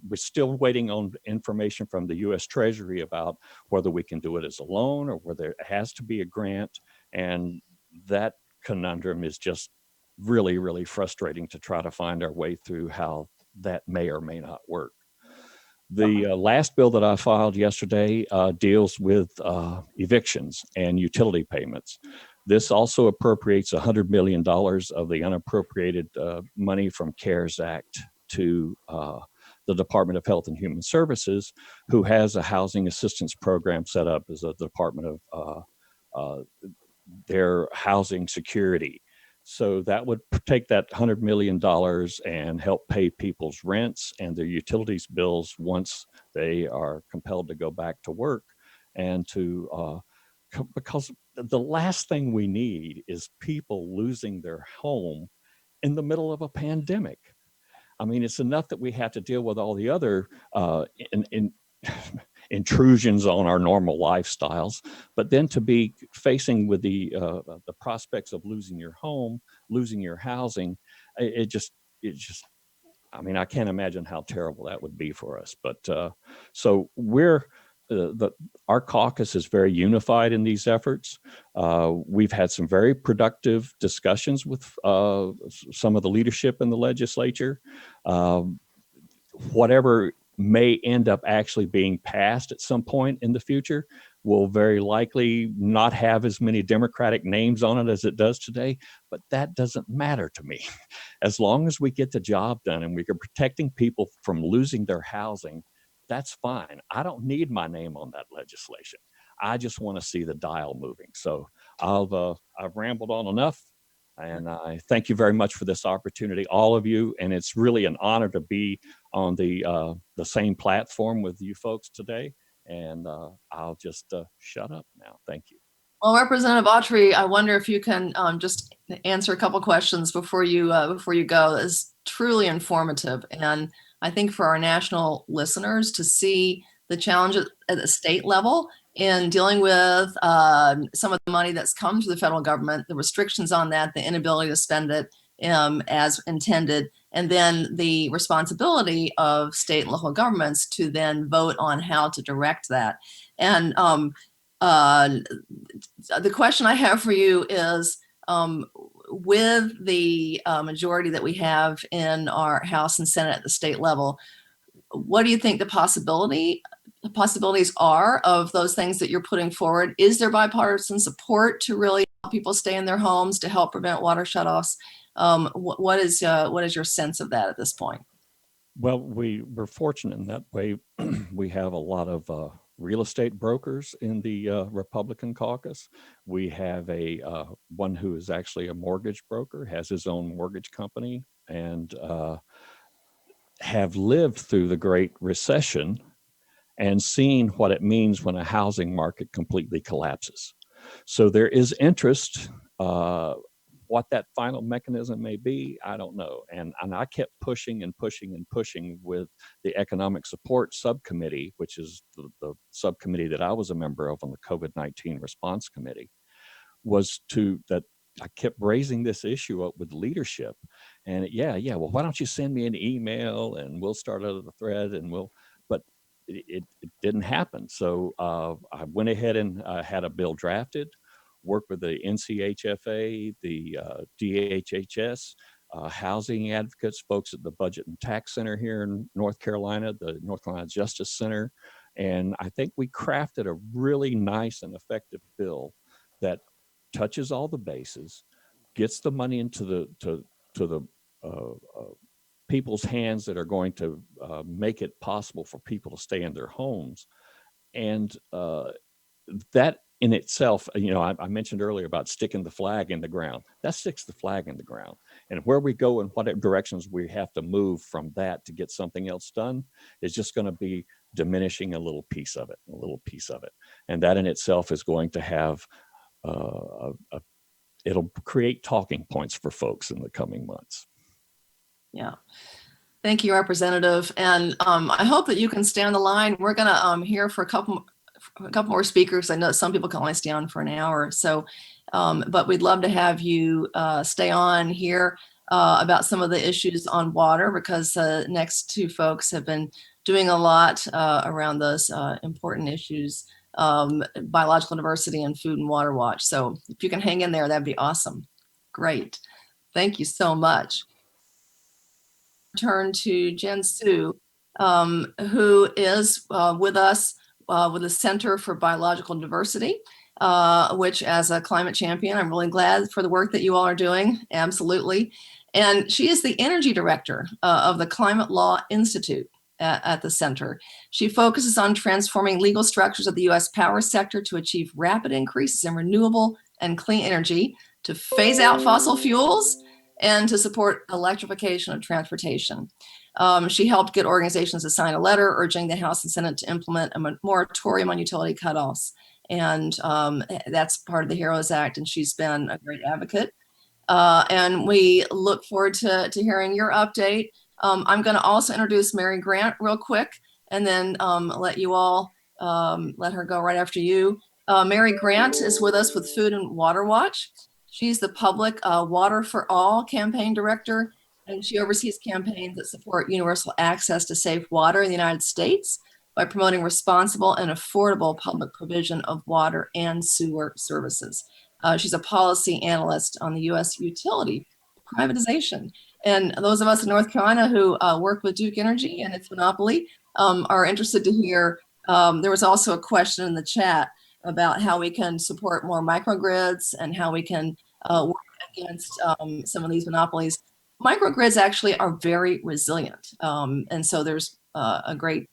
we're still waiting on information from the U.S. Treasury about whether we can do it as a loan or whether it has to be a grant. And that conundrum is just really, really frustrating to try to find our way through how that may or may not work. The last bill that I filed yesterday deals with evictions and utility payments. This also appropriates $100 million of the unappropriated money from CARES Act to the Department of Health and Human Services, who has a housing assistance program set up as a department of their housing security. So that would take that $100 million and help pay people's rents and their utilities bills once they are compelled to go back to work. And because the last thing we need is people losing their home in the middle of a pandemic. I mean, it's enough that we have to deal with all the other intrusions on our normal lifestyles, but then to be facing with the prospects of losing your home, losing your housing, it just, I mean, I can't imagine how terrible that would be for us. But so our caucus is very unified in these efforts. We've had some very productive discussions with some of the leadership in the legislature. Whatever may end up actually being passed at some point in the future will very likely not have as many Democratic names on it as it does today, but that doesn't matter to me. As long as we get the job done and we are protecting people from losing their housing, that's fine. I don't need my name on that legislation. I just want to see the dial moving. So I've rambled on enough. And I thank you very much for this opportunity, all of you. And it's really an honor to be on the same platform with you folks today. And I'll just shut up now. Thank you. Well, Representative Autry, I wonder if you can just answer a couple questions before you go. It's truly informative. And I think for our national listeners to see the challenges at the state level in dealing with some of the money that's come to the federal government, the restrictions on that, the inability to spend it as intended, and then the responsibility of state and local governments to then vote on how to direct that. And the question I have for you is, with the majority that we have in our House and Senate at the state level, what do you think the possibilities are of those things that you're putting forward? Is there bipartisan support to really help people stay in their homes, to help prevent water shutoffs? What is your sense of that at this point? Well, we're fortunate in that way. We have a lot of real estate brokers in the Republican caucus. We have one who is actually a mortgage broker, has his own mortgage company, and have lived through the Great Recession and seen what it means when a housing market completely collapses. So there is interest. What that final mechanism may be, I don't know. And I kept pushing and pushing and pushing with the Economic Support Subcommittee, which is the subcommittee that I was a member of on the COVID-19 Response Committee, that I kept raising this issue up with leadership. And well, why don't you send me an email and we'll start out the thread but it didn't happen. So I went ahead and had a bill drafted, worked with the NCHFA, the DHHS, housing advocates, folks at the Budget and Tax Center here in North Carolina, the North Carolina Justice Center. And I think we crafted a really nice and effective bill that touches all the bases, gets the money into the people's hands that are going to make it possible for people to stay in their homes. And that in itself, I mentioned earlier about sticking the flag in the ground. That sticks the flag in the ground. And where we go and what directions we have to move from that to get something else done is just going to be diminishing a little piece of it. And that in itself is going to have, it'll create talking points for folks in the coming months. Yeah. Thank you, Representative. And I hope that you can stay on the line. We're going to hear for a couple more speakers. I know some people can only stay on for an hour or so, but we'd love to have you stay on here about some of the issues on water, because the next two folks have been doing a lot around those important issues, biological diversity and food and water watch. So if you can hang in there, that'd be awesome. Great. Thank you so much. Turn to Jen Su, who is with us with the Center for Biological Diversity, which as a climate champion, I'm really glad for the work that you all are doing. Absolutely. And she is the energy director of the Climate Law Institute at the center. She focuses on transforming legal structures of the U.S. power sector to achieve rapid increases in renewable and clean energy, to phase out fossil fuels, and to support electrification of transportation. She helped get organizations to sign a letter urging the House and Senate to implement a moratorium on utility cutoffs. And that's part of the HEROES Act, and she's been a great advocate. And we look forward to hearing your update. I'm going to also introduce Mary Grant real quick, and then let you all, let her go right after you. Mary Grant is with us with Food and Water Watch. She's the Public Water for All campaign director, and she oversees campaigns that support universal access to safe water in the United States by promoting responsible and affordable public provision of water and sewer services. She's a policy analyst on the U.S. utility privatization. And those of us in North Carolina who work with Duke Energy and its monopoly are interested to hear. There was also a question in the chat about how we can support more microgrids and how we can work against some of these monopolies. Microgrids actually are very resilient. And so there's a great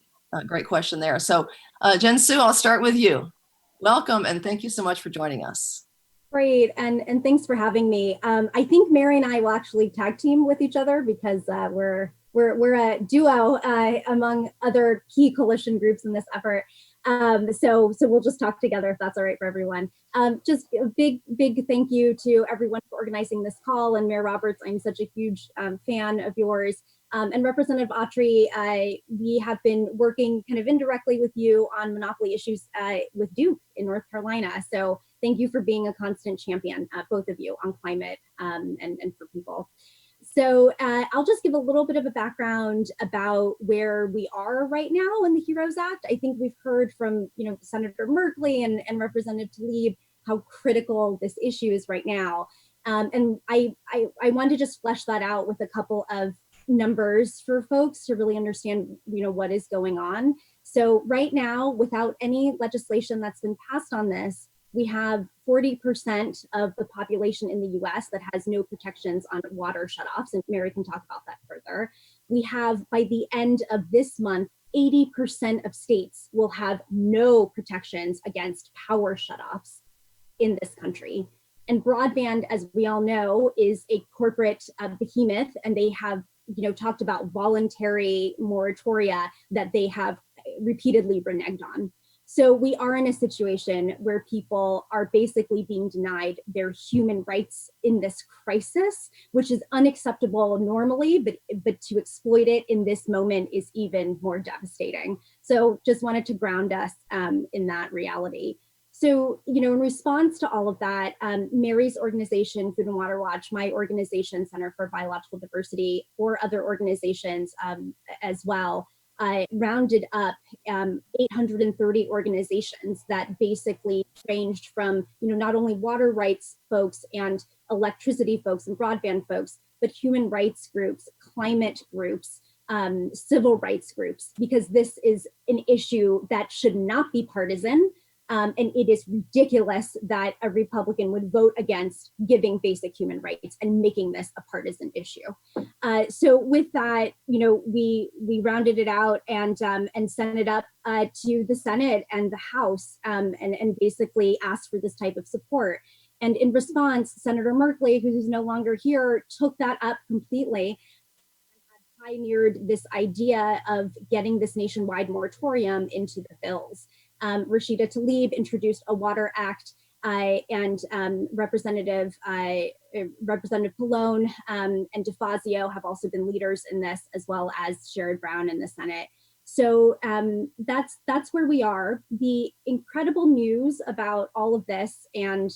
question there. So Jen Su, I'll start with you. Welcome, and thank you so much for joining us. Great, and thanks for having me. I think Mary and I will actually tag team with each other because we're a duo among other key coalition groups in this effort. So we'll just talk together if that's all right for everyone. Just a big thank you to everyone for organizing this call, and Mayor Roberts, I'm such a huge fan of yours. And Representative Autry, we have been working kind of indirectly with you on monopoly issues with Duke in North Carolina. So thank you for being a constant champion, both of you, on climate and for people. So I'll just give a little bit of a background about where we are right now in the HEROES Act. I think we've heard from Senator Merkley and Representative Tlaib how critical this issue is right now. And I want to just flesh that out with a couple of numbers for folks to really understand what is going on. So right now, without any legislation that's been passed on this, we have 40% of the population in the US that has no protections on water shutoffs, and Mary can talk about that further. We have, by the end of this month, 80% of states will have no protections against power shutoffs in this country. And broadband, as we all know, is a corporate behemoth, and they have talked about voluntary moratoria that they have repeatedly reneged on. So we are in a situation where people are basically being denied their human rights in this crisis, which is unacceptable normally, but to exploit it in this moment is even more devastating. So just wanted to ground us in that reality. So, in response to all of that, Mary's organization, Food and Water Watch, my organization, Center for Biological Diversity, or other organizations as well, rounded up 830 organizations that basically ranged from, not only water rights folks and electricity folks and broadband folks, but human rights groups, climate groups, civil rights groups, because this is an issue that should not be partisan. And it is ridiculous that a Republican would vote against giving basic human rights and making this a partisan issue. So with that, we rounded it out and sent it up to the Senate and the House and basically asked for this type of support. And in response, Senator Merkley, who's no longer here, took that up completely, pioneered this idea of getting this nationwide moratorium into the bills. Rashida Tlaib introduced a Water Act, and Representative Pallone and DeFazio have also been leaders in this, as well as Sherrod Brown in the Senate. So that's where we are. The incredible news about all of this, and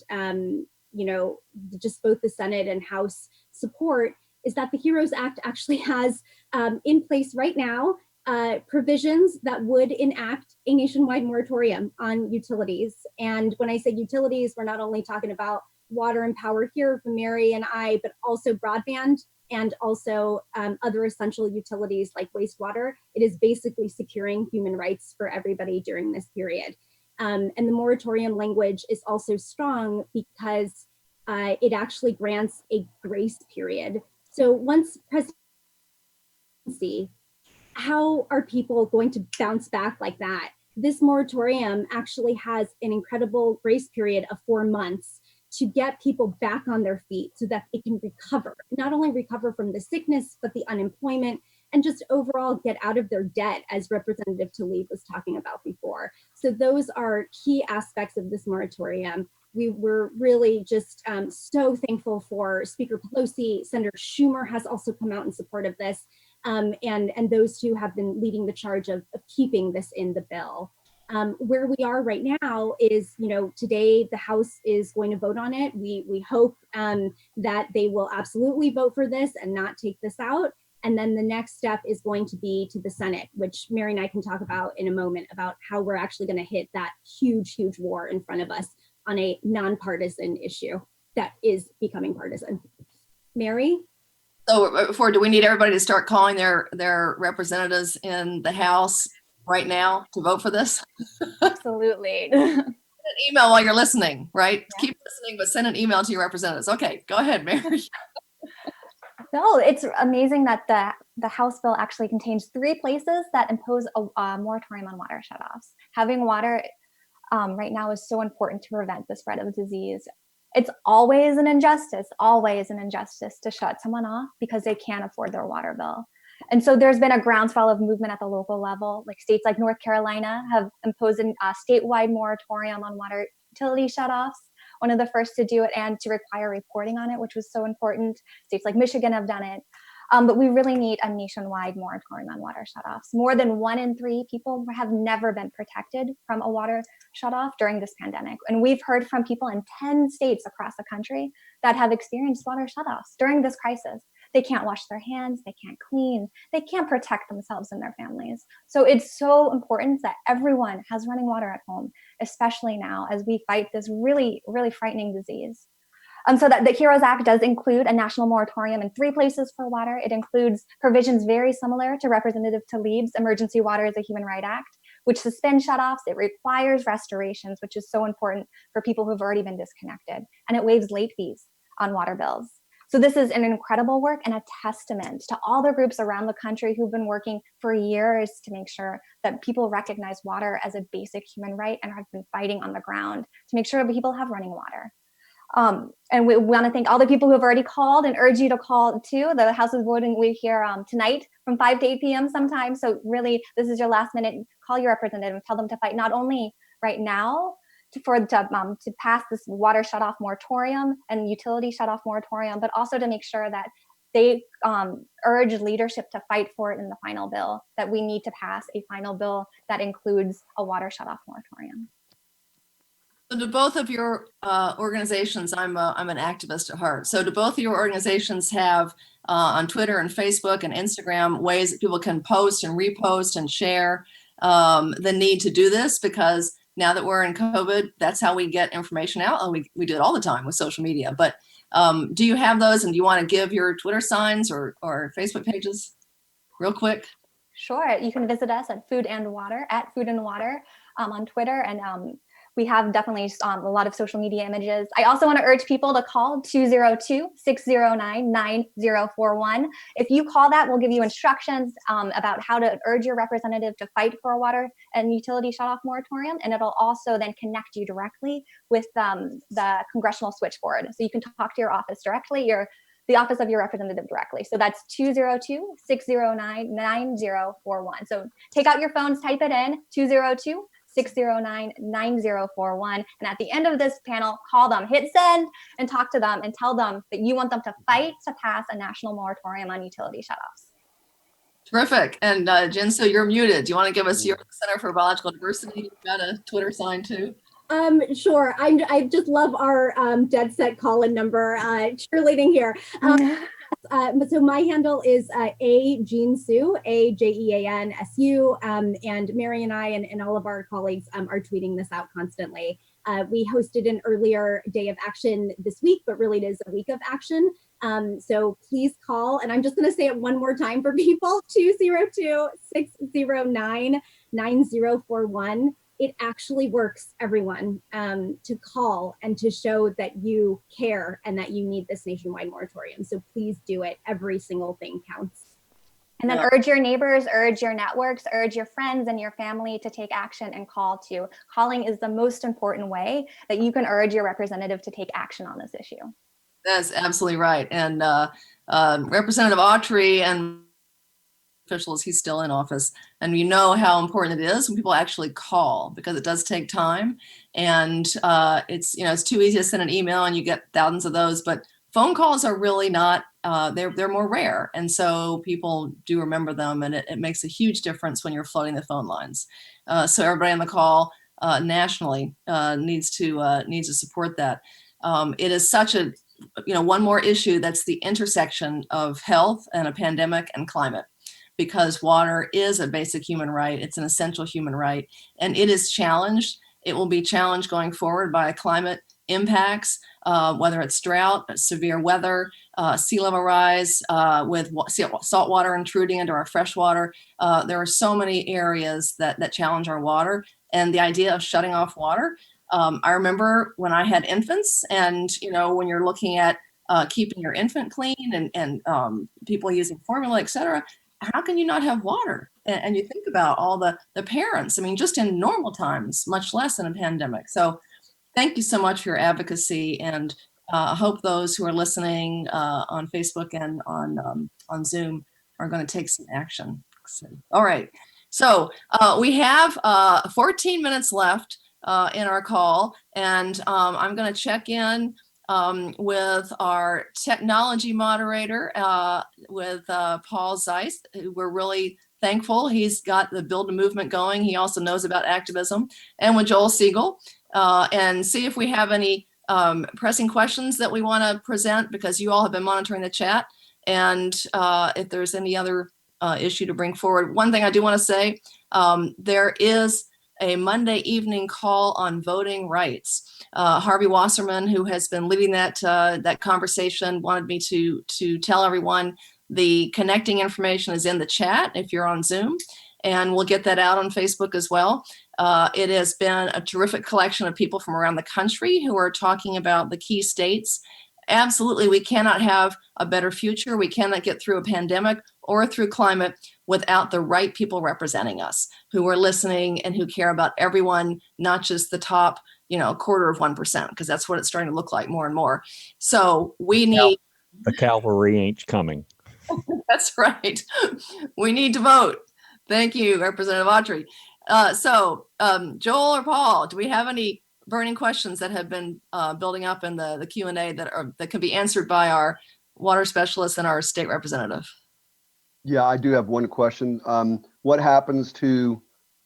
just both the Senate and House support, is that the HEROES Act actually has in place right now provisions that would enact a nationwide moratorium on utilities. And when I say utilities, we're not only talking about water and power here for Mary and I, but also broadband and also other essential utilities like wastewater. It is basically securing human rights for everybody during this period. And the moratorium language is also strong because it actually grants a grace period. So once presidency, how are people going to bounce back like that? This moratorium actually has an incredible grace period of 4 months to get people back on their feet so that they can recover, not only recover from the sickness, but the unemployment, and just overall get out of their debt, as Representative Tlaib was talking about before. So those are key aspects of this moratorium. We were really just so thankful for Speaker Pelosi. Senator Schumer has also come out in support of this. And those two have been leading the charge of keeping this in the bill. Where we are right now is, today the House is going to vote on it. We hope that they will absolutely vote for this and not take this out. And then the next step is going to be to the Senate, which Mary and I can talk about in a moment, about how we're actually going to hit that huge, huge war in front of us on a nonpartisan issue that is becoming partisan. Mary? So before, do we need everybody to start calling their representatives in the House right now to vote for this? Absolutely. Send an email while you're listening, right? Yeah. Keep listening, but send an email to your representatives. Okay, go ahead, Mary. No, it's amazing that the House bill actually contains 3 places that impose a moratorium on water shutoffs. Having water right now is so important to prevent the spread of disease. It's always an injustice to shut someone off because they can't afford their water bill. And so there's been a groundswell of movement at the local level. Like states like North Carolina have imposed a statewide moratorium on water utility shutoffs, one of the first to do it, and to require reporting on it, which was so important. States like Michigan have done it. But we really need a nationwide moratorium on water shutoffs. More than 1 in 3 people have never been protected from a water shutoff during this pandemic. And we've heard from people in 10 states across the country that have experienced water shutoffs during this crisis. They can't wash their hands, they can't clean, they can't protect themselves and their families. So it's so important that everyone has running water at home, especially now as we fight this really, really frightening disease. So that the HEROES Act does include a national moratorium in 3 places for water. It includes provisions very similar to Representative Tlaib's Emergency Water is a Human Right Act, which suspends shutoffs. It requires restorations, which is so important for people who've already been disconnected. And it waives late fees on water bills. So this is an incredible work and a testament to all the groups around the country who've been working for years to make sure that people recognize water as a basic human right and have been fighting on the ground to make sure that people have running water. And we want to thank all the people who have already called and urge you to call too. The House is voting. We're here tonight from 5 to 8 p.m. sometime. So really, this is your last minute. Call your representative and tell them to fight not only right now to pass this water shutoff moratorium and utility shutoff moratorium, but also to make sure that they urge leadership to fight for it in the final bill, that we need to pass a final bill that includes a water shutoff moratorium. So do both of your organizations, I'm an activist at heart, so do both of your organizations have on Twitter and Facebook and Instagram ways that people can post and repost and share the need to do this? Because now that we're in COVID, that's how we get information out. And we do it all the time with social media. But do you have those, and do you want to give your Twitter signs or Facebook pages real quick? Sure. You can visit us at Food and Water on Twitter. And We have definitely a lot of social media images. I also want to urge people to call 202-609-9041. If you call that, we'll give you instructions about how to urge your representative to fight for a water and utility shutoff moratorium, and it'll also then connect you directly with the congressional switchboard. So you can talk to your office directly, the office of your representative directly. So that's 202-609-9041. So take out your phones, type it in, 202-609-9041. And at the end of this panel, call them, hit send, and talk to them and tell them that you want them to fight to pass a national moratorium on utility shutoffs. Terrific. And Jinsu, you're muted. Do you want to give us your Center for Biological Diversity? You've got a Twitter sign too. Sure. I just love our dead set call-in number, cheerleading here. So my handle is @AJeanSu, AJeanSu, and Mary and I and all of our colleagues are tweeting this out constantly. We hosted an earlier day of action this week, but really it is a week of action. So please call, and I'm just going to say it one more time for people, 202-609-9041. It actually works, everyone, to call and to show that you care and that you need this nationwide moratorium. So please do it. Every single thing counts. And then urge your neighbors, urge your networks, urge your friends and your family to take action and call too. Calling is the most important way that you can urge your representative to take action on this issue. That's absolutely right. And Representative Autry and officials, he's still in office, and you know how important it is when people actually call, because it does take time, and it's too easy to send an email and you get thousands of those, but phone calls are really not, they're more rare, and so people do remember them, and it makes a huge difference when you're flooding the phone lines. So everybody on the call nationally needs to support that. It is such a one more issue that's the intersection of health and a pandemic and climate, because water is a basic human right. It's an essential human right, and it is challenged. It will be challenged going forward by climate impacts, whether it's drought, severe weather, sea level rise, with salt water intruding into our fresh water. There are so many areas that challenge our water, and the idea of shutting off water. I remember when I had infants, and when you're looking at keeping your infant clean and people using formula, et cetera, how can you not have water? And you think about all the parents, I mean, just in normal times, much less in a pandemic. So thank you so much for your advocacy, and I hope those who are listening on Facebook and on Zoom are going to take some action. All right, so we have 14 minutes left in our call, and I'm going to check in with our technology moderator, with Paul Zeitz. We're really thankful. He's got the Build a Movement going. He also knows about activism, and with Joel Siegel, and see if we have any pressing questions that we want to present, because you all have been monitoring the chat, and if there's any other issue to bring forward. One thing I do want to say, there is a Monday evening call on voting rights. Harvey Wasserman, who has been leading that conversation, wanted me to tell everyone the connecting information is in the chat if you're on Zoom, and we'll get that out on Facebook as well. It has been a terrific collection of people from around the country who are talking about the key states. Absolutely, we cannot have a better future. We cannot get through a pandemic or through climate without the right people representing us, who are listening and who care about everyone, not just the top, quarter of 1%, because that's what it's starting to look like more and more. So we need— The cavalry ain't coming. That's right. We need to vote. Thank you, Representative Autry. So Joel or Paul, do we have any burning questions that have been building up in the Q&A that can be answered by our water specialist and our state representative? Yeah, I do have one question. What happens to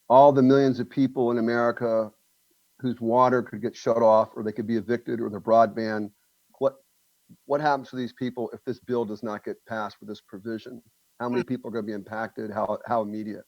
all the millions of people in America whose water could get shut off, or they could be evicted, or their broadband? What happens to these people if this bill does not get passed with this provision? How many people are going to be impacted? How immediate?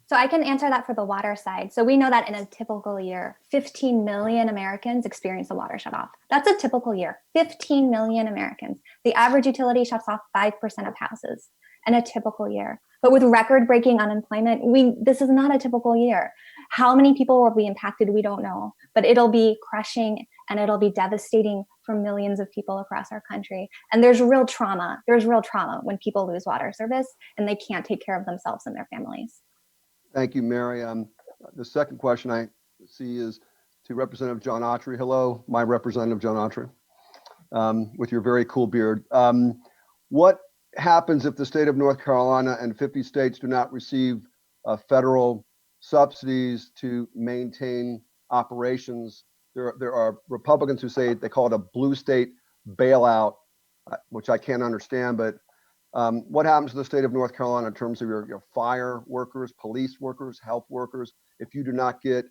So I can answer that for the water side. So we know that in a typical year, 15 million Americans experience a water shutoff. That's a typical year, 15 million Americans. The average utility shuts off 5% of houses in a typical year. But with record-breaking unemployment, this is not a typical year. How many people will be impacted, we don't know, but it'll be crushing and it'll be devastating for millions of people across our country. And there's real trauma. There's real trauma when people lose water service and they can't take care of themselves and their families. Thank you, Mary. The second question I see is to Representative John Autry. Hello, my Representative John Autry, with your very cool beard. What happens if the state of North Carolina and 50 states do not receive federal subsidies to maintain operations? There are Republicans who say they call it a blue state bailout, which I can't understand, but what happens to the state of North Carolina in terms of your fire workers, police workers, health workers, if you do not get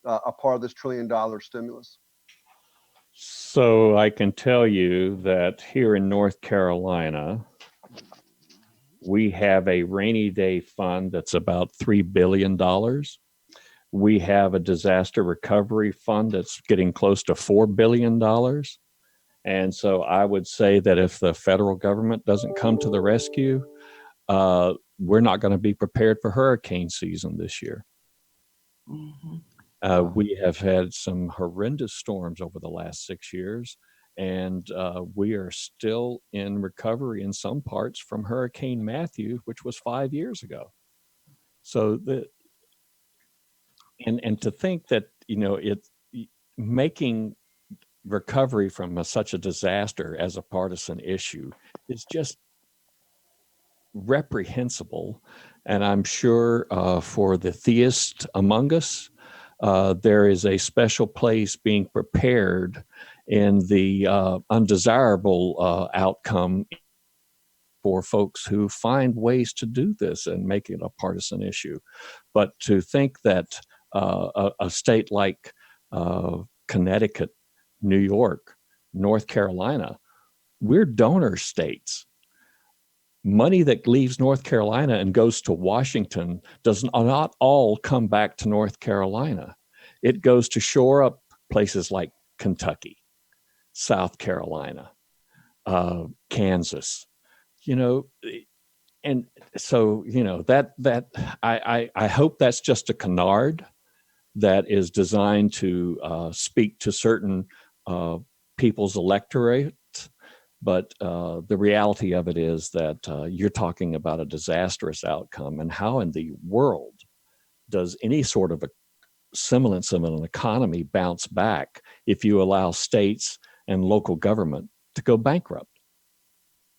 a part of this $1 trillion stimulus? So I can tell you that here in North Carolina, we have a rainy day fund that's about $3 billion. We have a disaster recovery fund that's getting close to $4 billion. And so I would say that if the federal government doesn't come to the rescue, we're not going to be prepared for hurricane season this year. We have had some horrendous storms over the last 6 years, and we are still in recovery in some parts from Hurricane Matthew, which was 5 years ago. So and to think that, it's making recovery from such a disaster as a partisan issue is just reprehensible. And I'm sure for the theist among us, there is a special place being prepared in the undesirable outcome for folks who find ways to do this and make it a partisan issue. But to think that a state like Connecticut, New York, North Carolina, we're donor states. Money that leaves North Carolina and goes to Washington does not all come back to North Carolina. It goes to shore up places like Kentucky, South Carolina, Kansas, and so, that I hope that's just a canard that is designed to speak to certain people's electorate. But the reality of it is that you're talking about a disastrous outcome. And how in the world does any sort of a semblance of an economy bounce back if you allow states and local government to go bankrupt?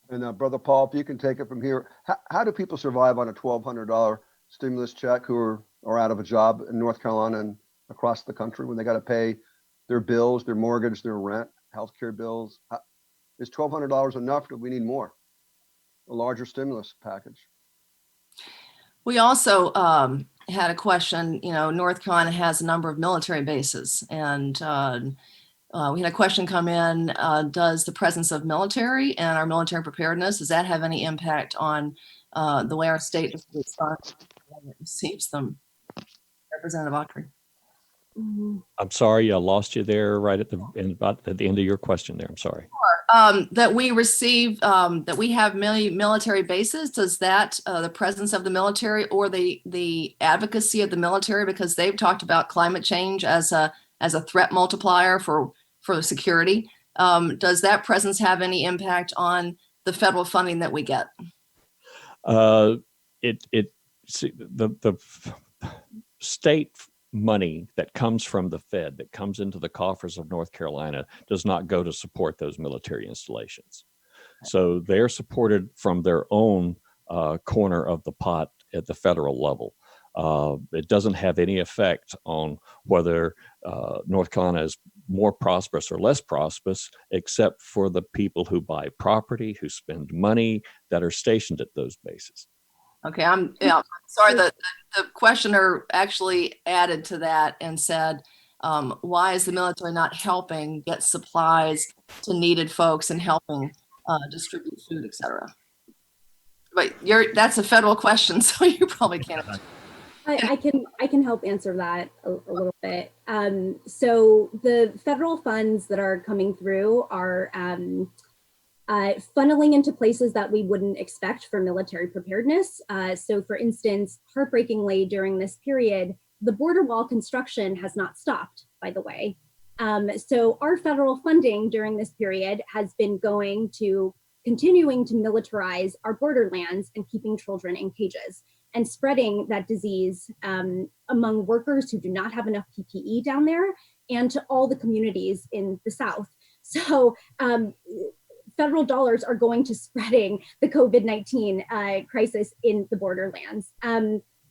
And Brother Paul, if you can take it from here, how do people survive on a $1,200 stimulus check who are out of a job in North Carolina and across the country when they got to pay their bills, their mortgage, their rent, healthcare bills? Is $1,200 enough? Do we need more? A larger stimulus package? We also had a question, North Carolina has a number of military bases, and we had a question come in, does the presence of military and our military preparedness, does that have any impact on the way our state responds when it receives them? Representative Autry. I'm sorry, I lost you there right at the end of your question there. I'm sorry. That we receive, that we have many military bases. Does that, the presence of the military or the advocacy of the military, because they've talked about climate change as a threat multiplier for security. Does that presence have any impact on the federal funding that we get? The state money that comes from the Fed, that comes into the coffers of North Carolina, does not go to support those military installations. So they're supported from their own corner of the pot at the federal level. It doesn't have any effect on whether North Carolina is more prosperous or less prosperous, except for the people who buy property, who spend money, that are stationed at those bases. Okay, I'm sorry that the questioner actually added to that and said, why is the military not helping get supplies to needed folks and helping distribute food, et cetera? But that's a federal question, so you probably can't. I can help answer that a little bit. So the federal funds that are coming through are funneling into places that we wouldn't expect for military preparedness. So for instance, heartbreakingly during this period, the border wall construction has not stopped, by the way. So our federal funding during this period has been going to continuing to militarize our borderlands and keeping children in cages and spreading that disease among workers who do not have enough PPE down there and to all the communities in the South. So federal dollars are going to spreading the COVID-19 crisis in the borderlands.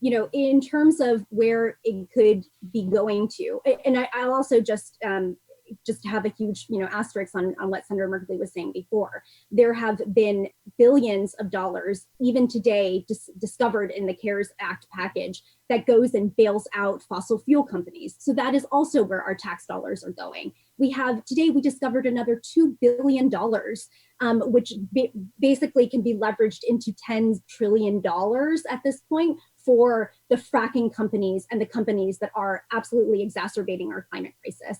You know, in terms of where it could be going to, and I'll also just have a huge, you know, asterisk on what Senator Merkley was saying before. There have been billions of dollars, even today, discovered in the CARES Act package that goes and bails out fossil fuel companies. So that is also where our tax dollars are going. We discovered another $2 billion, which basically can be leveraged into $10 trillion at this point for the fracking companies and the companies that are absolutely exacerbating our climate crisis.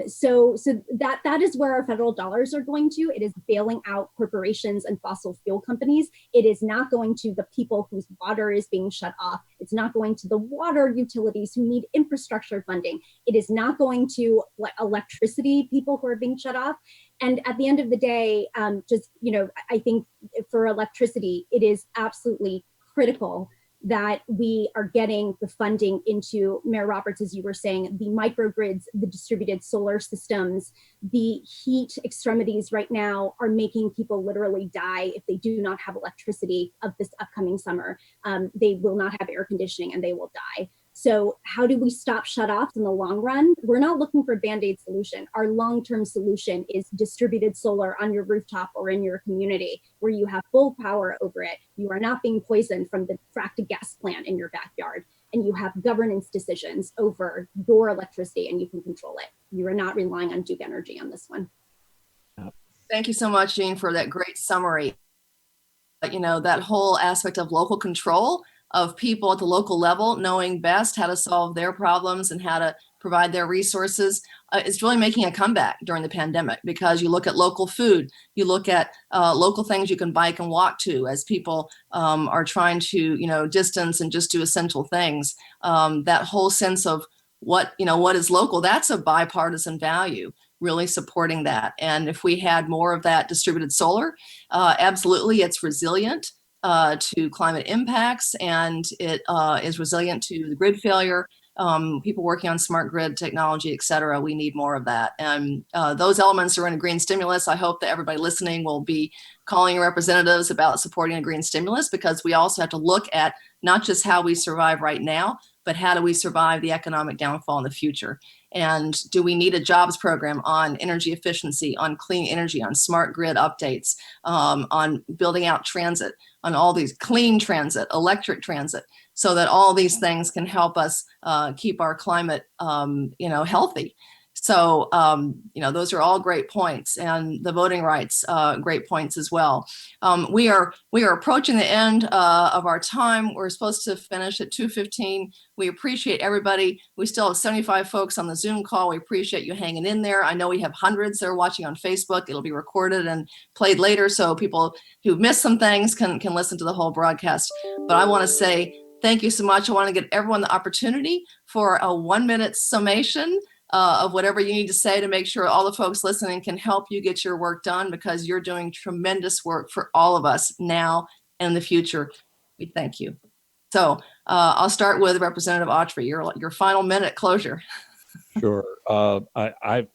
So that is where our federal dollars are going to. It is bailing out corporations and fossil fuel companies. It is not going to the people whose water is being shut off. It's not going to the water utilities who need infrastructure funding. It is not going to electricity people who are being shut off. And at the end of the day, just, you know, I think for electricity, it is absolutely critical that we are getting the funding into, Mayor Roberts, as you were saying, the microgrids, the distributed solar systems, the heat extremities right now are making people literally die if they do not have electricity of this upcoming summer. They will not have air conditioning and they will die. So how do we stop shutoffs in the long run? We're not looking for a Band-Aid solution. Our long-term solution is distributed solar on your rooftop or in your community where you have full power over it. You are not being poisoned from the fracked gas plant in your backyard, and you have governance decisions over your electricity and you can control it. You are not relying on Duke Energy on this one. Thank you so much, Jean, for that great summary. You know, that whole aspect of local control, of people at the local level knowing best how to solve their problems and how to provide their resources is really making a comeback during the pandemic, because you look at local food, you look at local things you can bike and walk to as people are trying to, you know, distance and just do essential things. That whole sense of what is local, that's a bipartisan value, really supporting that. And if we had more of that distributed solar, absolutely, it's resilient to climate impacts, and it is resilient to the grid failure. People working on smart grid technology, et cetera, we need more of that. And those elements are in a green stimulus. I hope that everybody listening will be calling representatives about supporting a green stimulus, because we also have to look at not just how we survive right now, but how do we survive the economic downfall in the future? And do we need a jobs program on energy efficiency, on clean energy, on smart grid updates, on building out transit, on all these clean transit, electric transit, so that all these things can help us keep our climate, healthy. So, those are all great points, and the voting rights, great points as well. We are approaching the end of our time. We're supposed to finish at 2:15. We appreciate everybody. We still have 75 folks on the Zoom call. We appreciate you hanging in there. I know we have hundreds that are watching on Facebook. It'll be recorded and played later, so people who missed some things can listen to the whole broadcast. But I want to say thank you so much. I want to give everyone the opportunity for a 1-minute summation of whatever you need to say to make sure all the folks listening can help you get your work done, because you're doing tremendous work for all of us now and in the future. We thank you. So I'll start with Representative Autry, your final minute closure. Sure. I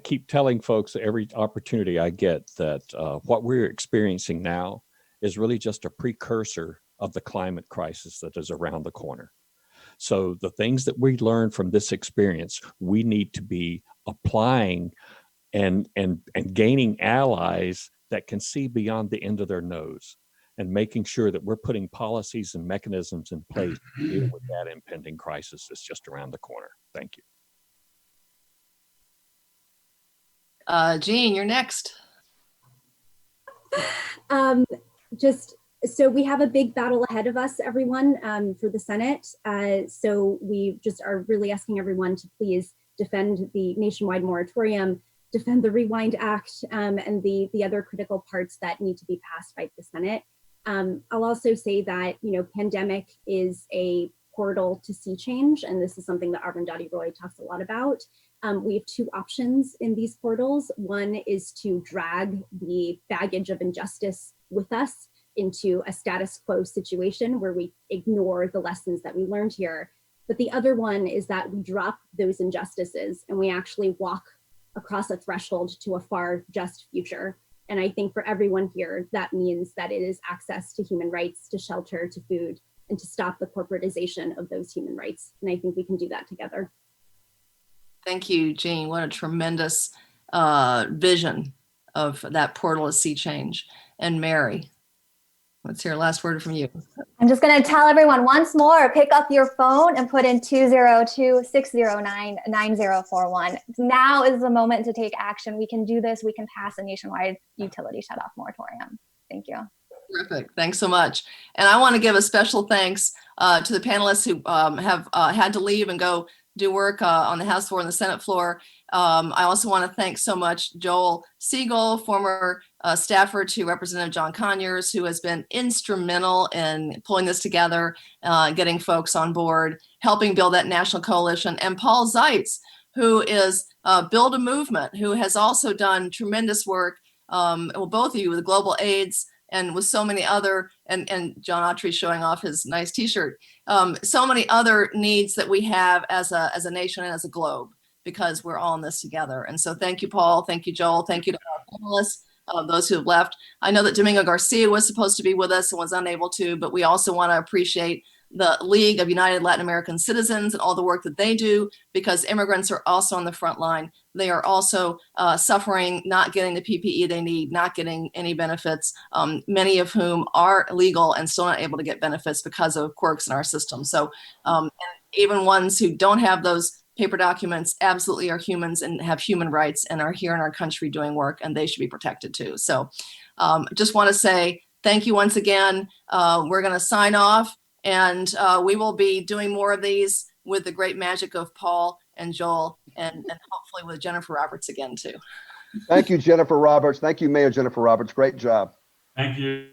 keep telling folks every opportunity I get that what we're experiencing now is really just a precursor of the climate crisis that is around the corner. So the things that we learn from this experience, we need to be applying and gaining allies that can see beyond the end of their nose, and making sure that we're putting policies and mechanisms in place to deal with that impending crisis that's just around the corner. Thank you. Jean, you're next. So we have a big battle ahead of us, everyone, for the Senate. So we just are really asking everyone to please defend the nationwide moratorium. defend the Rewind Act, and the other critical parts that need to be passed by the Senate. I'll also say that, pandemic is a portal to sea change, and this is something that Arundhati Roy talks a lot about. We have two options in these portals. One is to drag the baggage of injustice with us into a status quo situation where we ignore the lessons that we learned here. But the other one is that we drop those injustices and we actually walk across a threshold to a far just future. And I think for everyone here, that means that it is access to human rights, to shelter, to food, and to stop the corporatization of those human rights. And I think we can do that together. Thank you, Jean. What a tremendous vision of that portal of sea change. And Mary, let's hear a last word from you. I'm just going to tell everyone once more, pick up your phone and put in 202-609-9041. Now is the moment to take action. We can do this. We can pass a nationwide utility shutoff moratorium. Thank you. Terrific. Thanks so much. And I want to give a special thanks to the panelists who have had to leave and go do work on the House floor and the Senate floor. I also want to thank so much Joel Siegel, former staffer to Representative John Conyers, who has been instrumental in pulling this together, getting folks on board, helping build that national coalition, and Paul Zeitz, who is Build a Movement, who has also done tremendous work, well, both of you with Global AIDS and with so many other, and John Autry showing off his nice t-shirt, so many other needs that we have as a nation and as a globe, because we're all in this together. And so thank you, Paul. Thank you, Joel. Thank you to our panelists, those who have left. I know that Domingo Garcia was supposed to be with us and was unable to, but we also want to appreciate the League of United Latin American Citizens and all the work that they do, because immigrants are also on the front line. They are also suffering, not getting the PPE they need, not getting any benefits, many of whom are legal and still not able to get benefits because of quirks in our system. So and even ones who don't have those paper documents absolutely are humans and have human rights and are here in our country doing work, and they should be protected too. So just want to say thank you once again. We're going to sign off. And we will be doing more of these with the great magic of Paul and Joel, and hopefully with Jennifer Roberts again too. Thank you, Jennifer Roberts. Thank you, Mayor Jennifer Roberts. Great job. Thank you.